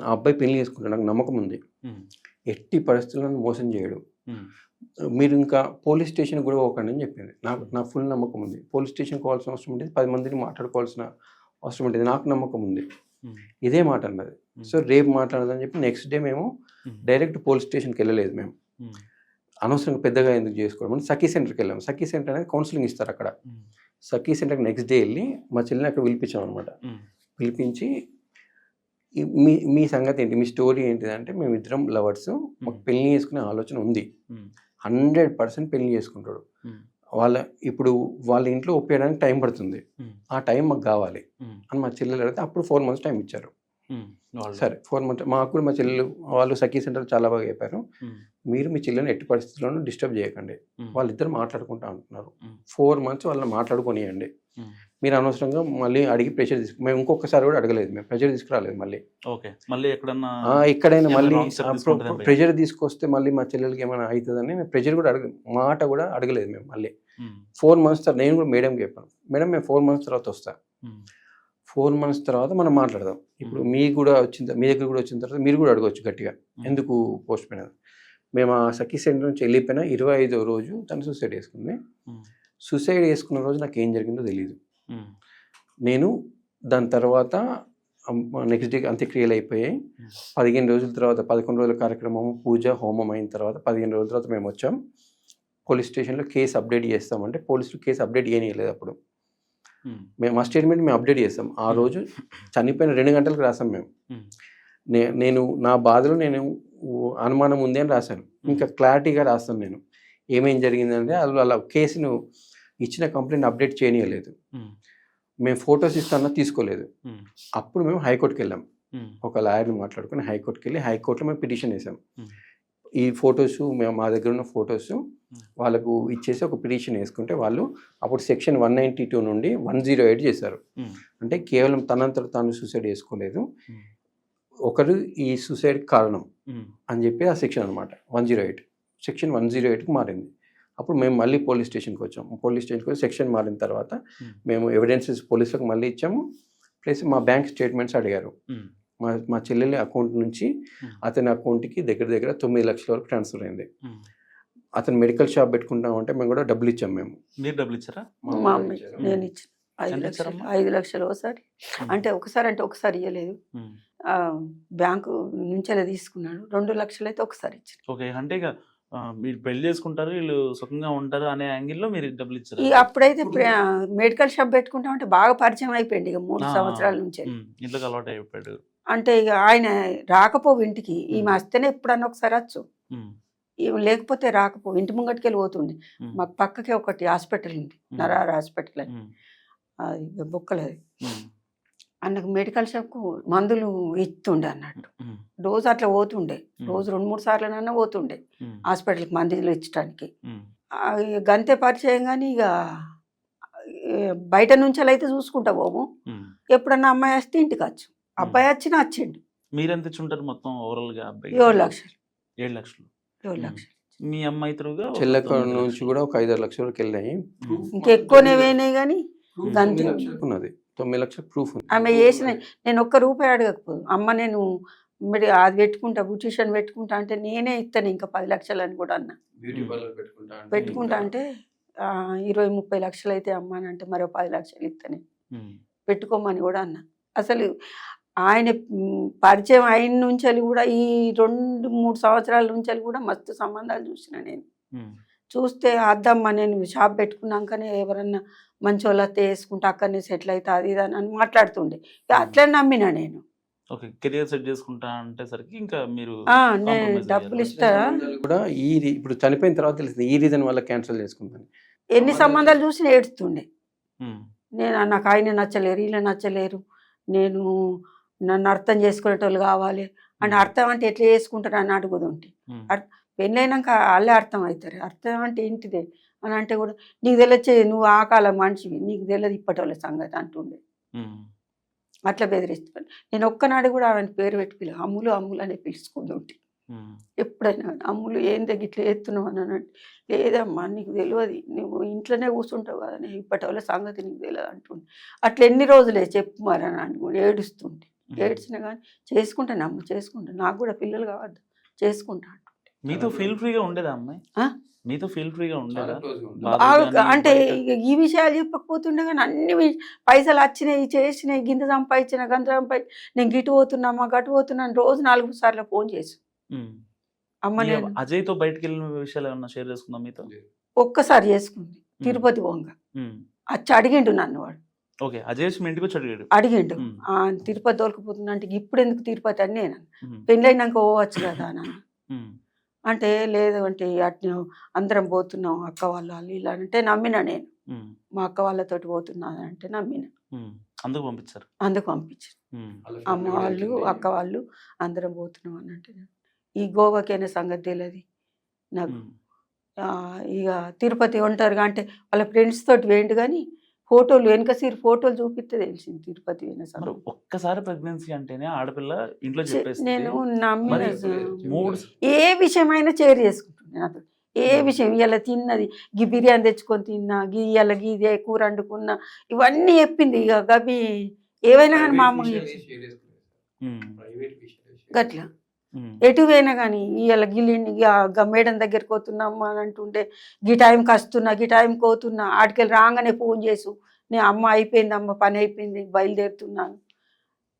ఆ అబ్బాయి పెళ్లి చేసుకుంటాడు, నాకు నమ్మకం ఉంది, ఎట్టి పరిస్థితులను మోసం చేయడు, మీరు ఇంకా పోలీస్ స్టేషన్ కూడా పోకండి అని చెప్పింది. నాకు ఫుల్ నమ్మకం ఉంది. పోలీస్ స్టేషన్ పోవాల్సిన అవసరం ఉంటుంది, 10 మందిని మాట్లాడుకోవాల్సిన అవసరం ఉంటుంది, నాకు నమ్మకం ఉంది. ఇదే మాట అన్నది. సో రేపు మాట్లాడదని చెప్పి నెక్స్ట్ డే మేము డైరెక్ట్ పోలీస్ స్టేషన్కి వెళ్ళలేదు. మేము అనవసరంగా పెద్దగా ఎందుకు చేసుకోవడం అని సఖీ సెంటర్కి వెళ్ళాము. సఖీ సెంటర్ అనేది కౌన్సిలింగ్ ఇస్తారు అక్కడ. సఖీ సెంటర్కి నెక్స్ట్ డే వెళ్ళి మా చెల్లిని అక్కడ పిలిపించాం అనమాట. పిలిపించి మీ సంగతి ఏంటి, మీ స్టోరీ ఏంటిది అంటే, మేము ఇద్దరం లవర్స్, మాకు పెళ్లి చేసుకునే ఆలోచన ఉంది, 100% పెళ్లి చేసుకుంటాడు, ఇప్పుడు వాళ్ళ ఇంట్లో ఒప్పేయడానికి టైం పడుతుంది, ఆ టైం మాకు కావాలి అని మా చెల్లెలు అడిగితే అప్పుడు 4 months టైం ఇచ్చారు. సరే 4 months మాకు కూడా మా చెల్లెలు వాళ్ళు సఖీ సెంటర్ చాలా బాగా చెప్పారు, మీరు మీ చెల్లెని ఎట్టి పరిస్థితుల్లోనూ డిస్టర్బ్ చేయకండి, వాళ్ళిద్దరు మాట్లాడుకుంటా అంటున్నారు, 4 months వాళ్ళని మాట్లాడుకోనియండి, మీరు అనవసరంగా మళ్ళీ అడిగి ప్రెషర్ మేము ఇంకొకసారి కూడా అడగలేదు, మేము ప్రెషర్ తీసుకురాలేదు మళ్ళీ ఎక్కడైనా మళ్ళీ ప్రెషర్ తీసుకొస్తే మళ్ళీ మా చెల్లెలకి ఏమైనా అవుతుందని మేము ప్రెషర్ కూడా మాట కూడా అడగలేదు మేము. మళ్ళీ 4 months తర్వాత నేను కూడా మేడంకి చెప్పాను, మేడం మేము 4 months తర్వాత వస్తా, 4 months తర్వాత మనం మాట్లాడదాం, ఇప్పుడు మీ దగ్గర కూడా వచ్చిన తర్వాత మీరు కూడా అడగవచ్చు గట్టిగా, ఎందుకు పోస్ట్ పోయిన. మేము ఆ సఖీ సెంటర్ నుంచి వెళ్ళిపోయినా 25వ రోజు తను సూసైడ్ చేసుకుంది. సూసైడ్ చేసుకున్న రోజు నాకు ఏం జరిగిందో తెలియదు. నేను దాని తర్వాత నెక్స్ట్ డే అంత్యక్రియలు అయిపోయాయి. 15 రోజుల తర్వాత 11 రోజుల కార్యక్రమం, పూజ, హోమం అయిన తర్వాత 15 రోజుల తర్వాత మేము వచ్చాం. పోలీస్ స్టేషన్లో కేసు అప్డేట్ చేస్తామంటే పోలీసులు కేసు అప్డేట్ చేయలేదు. అప్పుడు మేము మా స్టేట్మెంట్ మేము అప్డేట్ చేస్తాం. ఆ రోజు చనిపోయిన 2 గంటలకు రాసాం మేము. నేను నా బాధలో నేను అనుమానం ఉంది అని రాశాను, ఇంకా క్లారిటీగా రాస్తాను నేను ఏమేం జరిగిందంటే. అలా కేసును ఇచ్చిన కంప్లైంట్ అప్డేట్ చేయనీయలేదు, మేము ఫొటోస్ ఇస్తానో తీసుకోలేదు. అప్పుడు మేము హైకోర్టుకి వెళ్ళాం, ఒక లాయర్ని మాట్లాడుకుని హైకోర్టుకి వెళ్ళి హైకోర్టులో మేము పిటిషన్ వేసాం. ఈ ఫొటోస్ మేము మా దగ్గర ఉన్న ఫొటోస్ వాళ్ళకు ఇచ్చేసి ఒక పిటిషన్ వేసుకుంటే వాళ్ళు అప్పుడు సెక్షన్ 192 నుండి 108 చేశారు. అంటే కేవలం తనంతట తాను సూసైడ్ చేసుకోలేదు, ఒకరు ఈ సూసైడ్ కారణం అని చెప్పి ఆ సెక్షన్ అనమాట 108 సెక్షన్ 108కి మారింది. అప్పుడు మేము మళ్ళీ పోలీస్ స్టేషన్కి వచ్చాము. పోలీస్ స్టేషన్కి వచ్చి సెక్షన్ మారిన తర్వాత మేము ఎవిడెన్సెస్ పోలీసులకు మళ్ళీ ఇచ్చాము. ప్లస్ మా బ్యాంక్ స్టేట్మెంట్స్ అడిగారు. మా చెల్లెలి అకౌంట్ నుంచి అతని అకౌంట్కి దగ్గర 9 లక్షల వరకు ట్రాన్స్ఫర్ అయింది. అతను మెడికల్ షాప్ పెట్టుకుంటామంటే మేము కూడా డబ్బులు ఇచ్చాము. మీరు డబ్బులు ఇచ్చారా? మా అమ్మ నేను ఇచ్చిన 5 లక్షలు ఒకసారి ఒకసారి ఇవ్వలేదు, బ్యాంకు నుంచే తీసుకున్నాడు. 2 లక్షలు అయితే ఒకసారి ఇచ్చాను. ఓకే, అంటే ఇక మీరు పెళ్లి చేసుకుంటారు, వీళ్ళు సుఖంగా ఉంటారు అనే యాంగిల్లో మీరు డబ్బులు ఇచ్చారు. ఇక అప్పుడైతే మెడికల్ షాప్ పెట్టుకుంటామంటే బాగా పరిచయం అయిపోయింది. ఇక 3 సంవత్సరాల నుంచి ఇంట్లోకి అలవాటు అయిపోయాడు. అంటే ఇక ఆయన రాకపోవు ఇంటికి, ఈమె వస్తేనే ఎప్పుడన్నా ఒకసారి వచ్చు, లేకపోతే రాకపోవు. ఇంటి ముంగటికి వెళ్ళి పోతుండే. మాకు పక్కకే ఒకటి హాస్పిటల్ ఉంది, నరార్ హాస్పిటల్ అని, అది బొక్కలది. అన్నకు మెడికల్ షాప్కు మందులు ఇస్తుండే అన్నట్టు. రోజు అట్లా పోతుండే, రోజు 2-3 సార్లనన్నా పోతుండే హాస్పిటల్కి మందులు ఇచ్చడానికి. గంతే పరిచయం. కానీ ఇక బయట నుంచి అయితే చూసుకుంటా పోము. ఎప్పుడన్నా అమ్మాయి వస్తే ఇంటికి వచ్చు, అబ్బాయి వచ్చినా వచ్చిండు. మీరెంత ఇచ్చుంటారు మొత్తం ఓవరాల్ గా? అబ్బాయి 7 లక్షలు. 7 లక్షలు. 7 లక్షలు. మీ అమ్మాయి తరుగా చెల్లెక్క నుంచి కూడా ఒక 5-6 లక్షల వరకు వెళ్ళాయి. ఇంకెక్కువనే పోయినాయి కానీ గంతే ఉన్నది. 9 లక్షల ప్రూఫ్ ఉంది. ఆమె చేసిన నేను ₹1 అడగకపోదు. అమ్మ నేను మరి అది పెట్టుకుంటా, బ్యూటిషియన్ పెట్టుకుంటా అంటే నేనే ఇస్తాను ఇంకా 10 లక్షలు అని కూడా అన్నా. పెట్టుకుంటా అంటే 20-30 లక్షలు అయితే అమ్మ అని అంటే మరో 10 లక్షలు ఇస్తానే పెట్టుకోమని కూడా అన్నా. అసలు ఆయన పరిచయం అయిన నుంచి కూడా ఈ 2-3 సంవత్సరాల నుంచి కూడా మస్తు సంబంధాలు చూసిన నేను. చూస్తే అద్దమ్మ నేను షాప్ పెట్టుకున్నాకనే ఎవరన్నా మంచి వాళ్ళతో వేసుకుంటే అక్కడనే సెటిల్ అవుతా అది ఇది అని మాట్లాడుతుండే. అట్లా నమ్మినా నేను. ఓకే, కెరియర్ సెట్ చేసుకుంటా అంటే సరికి ఇంకా మీరు నేను డబ్బులు ఇస్తారా కూడా ఇప్పుడు చనిపోయిన తర్వాత తెలిసింది ఈ రీజన్ వల్ల క్యాన్సిల్ చేసుకుంటాను. ఎన్ని సంబంధాలు చూసినా ఏడుస్తుండే. నేను నాకు ఆయన నచ్చలేరు, వీళ్ళు నచ్చలేరు, నేను నన్ను అర్థం చేసుకునేటోళ్ళు కావాలి అని అర్థం అంటే ఎట్లా చేసుకుంటారు అని అడుగుతుంటే పెళ్ళైనాక వాళ్ళే అర్థం అవుతారు. అర్థం అంటే ఏంటిదే అని అంటే కూడా నీకు తెలియచ్చే, నువ్వు ఆ కాలం మనిషివి, నీకు తెలియదు ఇప్పటి సంగతి అంటుండే. అట్లా బెదిరిస్తాను. నేను ఒక్కనాడు కూడా ఆమె పేరు పెట్టి అమ్ములు అమ్ములు అనే పిలుచుకుంటుంటే ఎప్పుడైనా అమ్ములు ఏం దగ్గర ఇట్లా ఎత్తున్నావు అని అంటే, లేదమ్మా నీకు తెలియదు, నువ్వు ఇంట్లోనే కూర్చుంటావు కదా, నేను ఇప్పటి వాళ్ళ సంగతి నీకు తెలియదు అంటుండే. అట్లా ఎన్ని రోజులే చెప్పు మరి అని అనుకుంటే ఏడుస్తుంటే, ఏడ్చినా కానీ చేసుకుంటాను అమ్మ చేసుకుంటాను, నాకు కూడా పిల్లలు కావద్దు చేసుకుంటా అంటుండే. మీతో ఫీల్ ఫ్రీగా ఉండేదా అమ్మాయి? మీతో ఫీల్ ఫ్రీగా ఉండేదా? అంటే ఈ విషయాలు చెప్పకపోతుండే కానీ అన్ని పైసలు వచ్చినాయి చేసినాయి, గింత సంపాదించిన గంత సంపాదించి, నేను గిటు పోతున్నామా గటు పోతున్నాను రోజు 4 సార్లు ఫోన్ చేసి అమ్మ నేను అజయ్ తో బయటకు వెళ్ళిన విషయాలు ఏమన్నా షేర్ చేసుకుందాం మీతో? ఒక్కసారి చేసుకుంది తిరుపతి పోంగ వచ్చి అడిగిండు నన్ను. వాడు ఓకే, అజయ్ మీ ఇంటికి వచ్చి అడిగిండు తిరుపతి దొరకపోతున్నా అంటే ఇప్పుడు ఎందుకు తిరుపతి అని నేను పెళ్ళైనాక పోవచ్చు కదా నన్ను అంటే, లేదు అంటే అట్లా అందరం పోతున్నాం అక్క వాళ్ళు వాళ్ళు ఇలా అంటే నమ్మిన నేను. మా అక్క వాళ్ళతోటి పోతున్నాను అంటే నమ్మిన, అందుకు పంపించారు. అందుకు పంపించారు. అమ్మ వాళ్ళు అక్క వాళ్ళు అందరం పోతున్నాం అని అంటే ఈ గోవాకైనా సంగతి తెలియదు నాకు. ఇక తిరుపతి ఉంటారుగా అంటే వాళ్ళ ఫ్రెండ్స్ తోటి వేయండి కానీ ఫోటోలు వెనక సీరు ఫోటోలు చూపిస్తే తెలిసింది తిరుపతి అయిన సంగతి. ఒక్కసారి ప్రెగ్నెన్సీ అంటేనే ఆడపిల్ల ఇంట్లో చెప్పేసి నేను నమ్మిన ఏ విషయమైనా షేర్ చేసుకుంటున్నాను నాతో. ఏ విషయం ఇలా తిన్నది గీ బిర్యానీ తెచ్చుకొని తిన్నా, గీ ఇలా గీదే కూర వండుకున్నా, ఇవన్నీ చెప్పింది. ఇక గవి ఏవైనా కానీ మా అమ్మ గట్లా ఎటు పోయినా కానీ ఇవాళ గిల్లిండి మేడం దగ్గరికి పోతున్నామ్మా అని అంటుంటే గీ టైంకి వస్తున్నా గీ టైంకి పోతున్నా, ఆడికెళ్ళి రాగానే ఫోన్ చేసు నేను అమ్మ అయిపోయింది అమ్మ పని అయిపోయింది బయలుదేరుతున్నాను,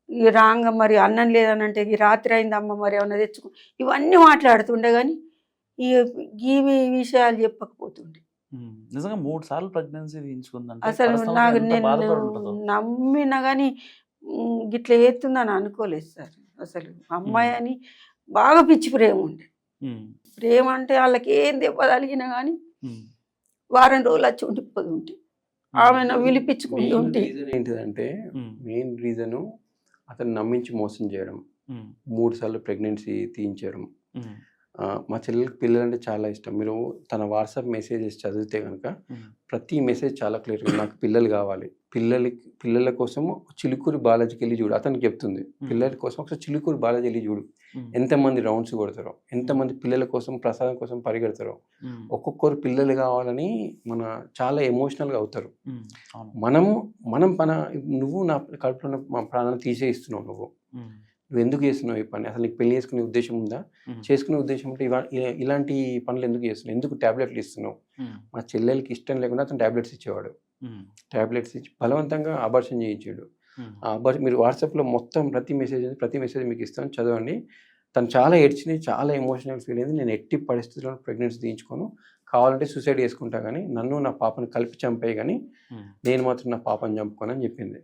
ఈ రాంగ మరి అన్నం లేదని అంటే ఈ రాత్రి అయింది అమ్మ మరి ఏమన్నా తెచ్చుకో, ఇవన్నీ మాట్లాడుతుండే కానీ ఈ విషయాలు చెప్పకపోతుండే. నిజంగా 3 సార్లు ప్రెగ్నెన్సీ తీయించుకుందంటే అసలు నాకు నేను నమ్మినా కానీ గిట్లా ఏతుందని అనుకోలేదు సార్. అసలు అమ్మాయి అని బాగా పిచ్చి ప్రేమ ఉండే. ప్రేమ అంటే వాళ్ళకి ఏం దెబ్బ తగిలినా కానీ వారం రోజులు వచ్చి ఉండిపోతుంటే ఆమె విలిపించుకుంటూ ఉంటే. ఏంటిదంటే మెయిన్ రీజను అతను నమ్మించి మోసం చేయడం, 3 సార్లు ప్రెగ్నెన్సీ తీయించడం. మా చెల్లెలకి పిల్లలు అంటే చాలా ఇష్టం. మీరు తన వాట్సాప్ మెసేజెస్ చదివితే కనుక ప్రతి మెసేజ్ చాలా క్లియర్గా నాకు పిల్లలు కావాలి, పిల్లల కోసం చిలుకూరి బాలాజీకి వెళ్ళి చూడు అతనికి చెప్తుంది. పిల్లల కోసం ఒకసారి చిలుకూరి బాలాజీ వెళ్ళి చూడు, ఎంతమంది రౌండ్స్ కొడతారో, ఎంతమంది పిల్లల కోసం ప్రసాదం కోసం పరిగెడతారో. ఒక్కొక్కరు పిల్లలు కావాలని చాలా ఎమోషనల్గా అవుతారు. మనం నువ్వు నా కడుపులో మా ప్రాణాన్ని తీసేయిస్తున్నావు, నువ్వు ఎందుకు చేస్తున్నావు ఈ పని, అసలు నీకు పెళ్లి చేసుకునే ఉద్దేశం ఉందా, చేసుకునే ఉద్దేశం ఉంటే ఇలాంటి పనులు ఎందుకు చేస్తున్నావు, ఎందుకు ట్యాబ్లెట్లు ఇస్తున్నావు. మా చెల్లెలకి ఇష్టం లేకుండా అతను ట్యాబ్లెట్స్ ఇచ్చేవాడు, ట్యాబ్లెట్స్ ఇచ్చి బలవంతంగా అబార్షన్ చేయించాడు. మీరు వాట్సాప్లో మొత్తం ప్రతి మెసేజ్ మీకు ఇస్తాను చదవండి. తను చాలా ఏడ్చింది, చాలా ఎమోషనల్ ఫీల్ అయింది. నేను ఎట్టి పరిస్థితుల్లో ప్రెగ్నెన్సీ తీయించుకోను, కావాలంటే సూసైడ్ చేసుకుంటా కానీ నన్ను నా పాపను కలిపి చంపాయి కానీ నేను మాత్రం నా పాపను చంపుకోనని చెప్పింది.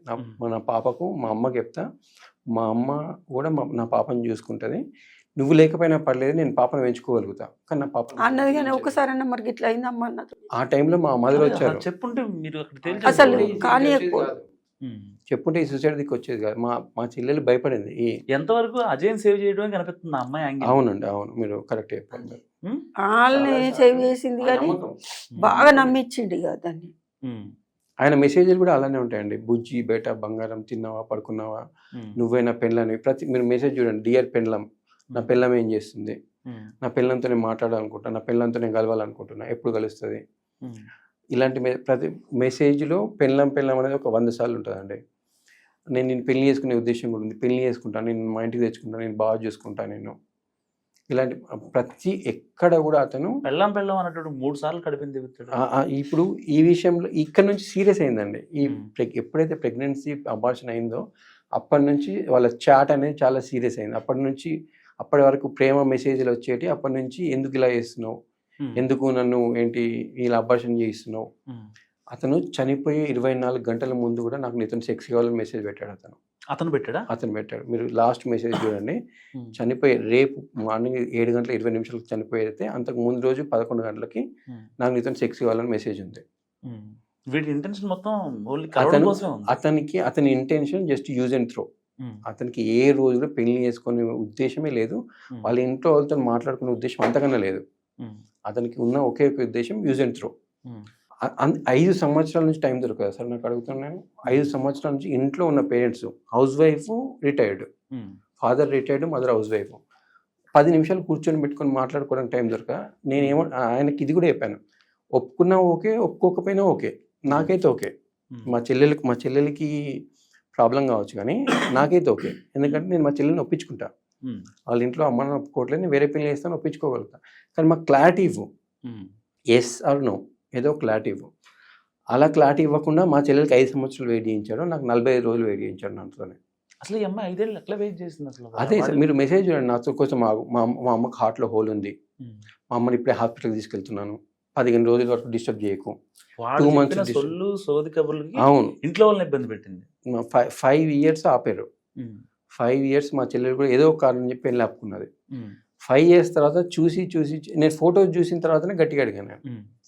నా పాపకు మా అమ్మకి చెప్తా, మా అమ్మ కూడా నా పాపను చూసుకుంటుంది, నువ్వు లేకపోయినా పర్లేదు నేను పాపను పెంచుకోగలుగుతా కానీ నా పాప అన్నది కానీ ఒకసారి అన్న మరి ఇట్లా అయిందమ్మా అన్నది. ఆ టైంలో మా మదర్ వచ్చారు. చెప్పుంటే మీరు అసలు కానీ చెప్పుంటే ఈ సూసైడ్ దిక్కు వచ్చేది కాదు. మా చెల్లెలు భయపడింది. ఎంతవరకు అజయ్ సేవ్ చేయడం కనిపిస్తుంది అమ్మాయి? అవునండి, అవును, మీరు కరెక్ట్ చెప్పారు. వాళ్ళని సేవ్ చేసింది కానీ బాగా నమ్మించిండు ఇక దాన్ని. ఆయన మెసేజ్లు కూడా అలానే ఉంటాయండి. బుజ్జి బేట బంగారం తిన్నావా పడుకున్నావా నువ్వైనా పెళ్ళని మీరు మెసేజ్ చూడండి. డియర్ పెళ్ళం, నా పెళ్ళం ఏం చేస్తుంది, నా పెళ్ళంతో నేను మాట్లాడాలనుకుంటున్నా, నా పెళ్ళంతో నేను కలవాలనుకుంటున్నా, ఎప్పుడు కలుస్తుంది. ఇలాంటి ప్రతి మెసేజ్లో పెళ్ళం అనేది ఒక 100 సార్లు ఉంటుందండి. నేను పెళ్లి చేసుకునే ఉద్దేశం కూడా ఉంది, పెళ్లి చేసుకుంటాను, నేను మా ఇంటికి తెచ్చుకుంటాను, నేను బాగా చూసుకుంటాను నేను. ఇలాంటి ప్రతి ఎక్కడ కూడా అతను పెళ్ళం అన్నట్టు 3 సార్లు కడిపింది. ఇప్పుడు ఈ విషయంలో ఇక్కడ నుంచి సీరియస్ అయిందండి. ఎప్పుడైతే ప్రెగ్నెన్సీ అబార్షన్ అయిందో అప్పటి నుంచి వాళ్ళ చాట్ అనేది చాలా సీరియస్ అయింది. అప్పటి వరకు ప్రేమ మెసేజ్లు వచ్చేటి, అప్పటి నుంచి ఎందుకు ఇలా చేస్తున్నావు, ఎందుకు నన్ను ఏంటి ఇలా అబార్షన్ చేయిస్తున్నావు. అతను చనిపోయే 24 గంటల ముందు కూడా నాకు నీతో సెక్స్ కావాలని మెసేజ్ పెట్టాడు. అతను పెట్టాడు. మీరు లాస్ట్ మెసేజ్ చూడండి. చనిపోయే రేపు మార్నింగ్ 7 గంటల 20 నిమిషాలకు చనిపోయేదైతే అంతకు ముందు రోజు 11 గంటలకి నాకు నీతో సెక్స్ కావాలని మెసేజ్ ఉంది. వీటి ఇంటెన్షన్ మొత్తం అతని intention just use and throw. అతనికి ఏ రోజు కూడా పెళ్లి చేసుకునే ఉద్దేశమే లేదు. వాళ్ళ ఇంట్లో వాళ్ళతో మాట్లాడుకునే ఉద్దేశం అంతకన్నా లేదు. అతనికి ఉన్న ఒకే ఒక ఉద్దేశం యూజ్ అండ్ త్రో. 5 సంవత్సరాల నుంచి టైం దొరకదు సార్ నాకు అడుగుతున్నాను. 5 సంవత్సరాల నుంచి ఇంట్లో ఉన్న parents, house wife retired, father retired, mother house wife, 10 నిమిషాలు కూర్చొని పెట్టుకొని మాట్లాడుకోవడానికి టైం దొరక నేనేమో ఆయనకి ఇది కూడా చెప్పాను, ఒప్పుకున్నా ఓకే, ఒప్పుకోకపోయినా ఓకే, నాకైతే ఓకే. మా చెల్లెలకి ప్రాబ్లం కావచ్చు కానీ నాకైతే ఓకే. ఎందుకంటే నేను మా చెల్లెల్ని ఒప్పించుకుంటా. వాళ్ళ ఇంట్లో అమ్మ నాన్న ఒప్పుకోవట్లేదు, నేను వేరే పెళ్లి చేస్తాను, ఒప్పించుకోగలుగుతా. కానీ మాకు క్లారిటీ ఇవ్వు, ఎస్ ఆర్ నో, ఏదో క్లారిటీ ఇవ్వు. అలా క్లారిటీ ఇవ్వకుండా మా చెల్లెలకి 5 సంవత్సరాలు వెయిట్ చేయించాడు, నాకు 45 రోజులు వెయిట్ చేయించాడు నాతోనే. అసలు ఈ అమ్మాయి 5 ఏళ్ళు ఎట్లా వెయిట్ చేసింది అసలు? అదే సార్, మీరు మెసేజ్ చూడండి, నాతో కోసం మా అమ్మకి హార్ట్లో హోల్ ఉంది, మా అమ్మని ఇప్పుడే హాస్పిటల్కి తీసుకెళ్తున్నాను, 15 రోజుల వరకు డిస్టర్బ్ చేయకు. 2 months సోది కబుర్లకి అవును, ఇంట్లో వాళ్ళని ఇబ్బంది పెట్టింది. 5 years ఆపారు. 5 years మా చెల్లెలు కూడా ఏదో ఒక కారణం చెప్పి వెళ్ళి ఆపుకున్నది. 5 years తర్వాత చూసి నేను ఫోటోస్ చూసిన తర్వాతనే గట్టిగా అడిగాను.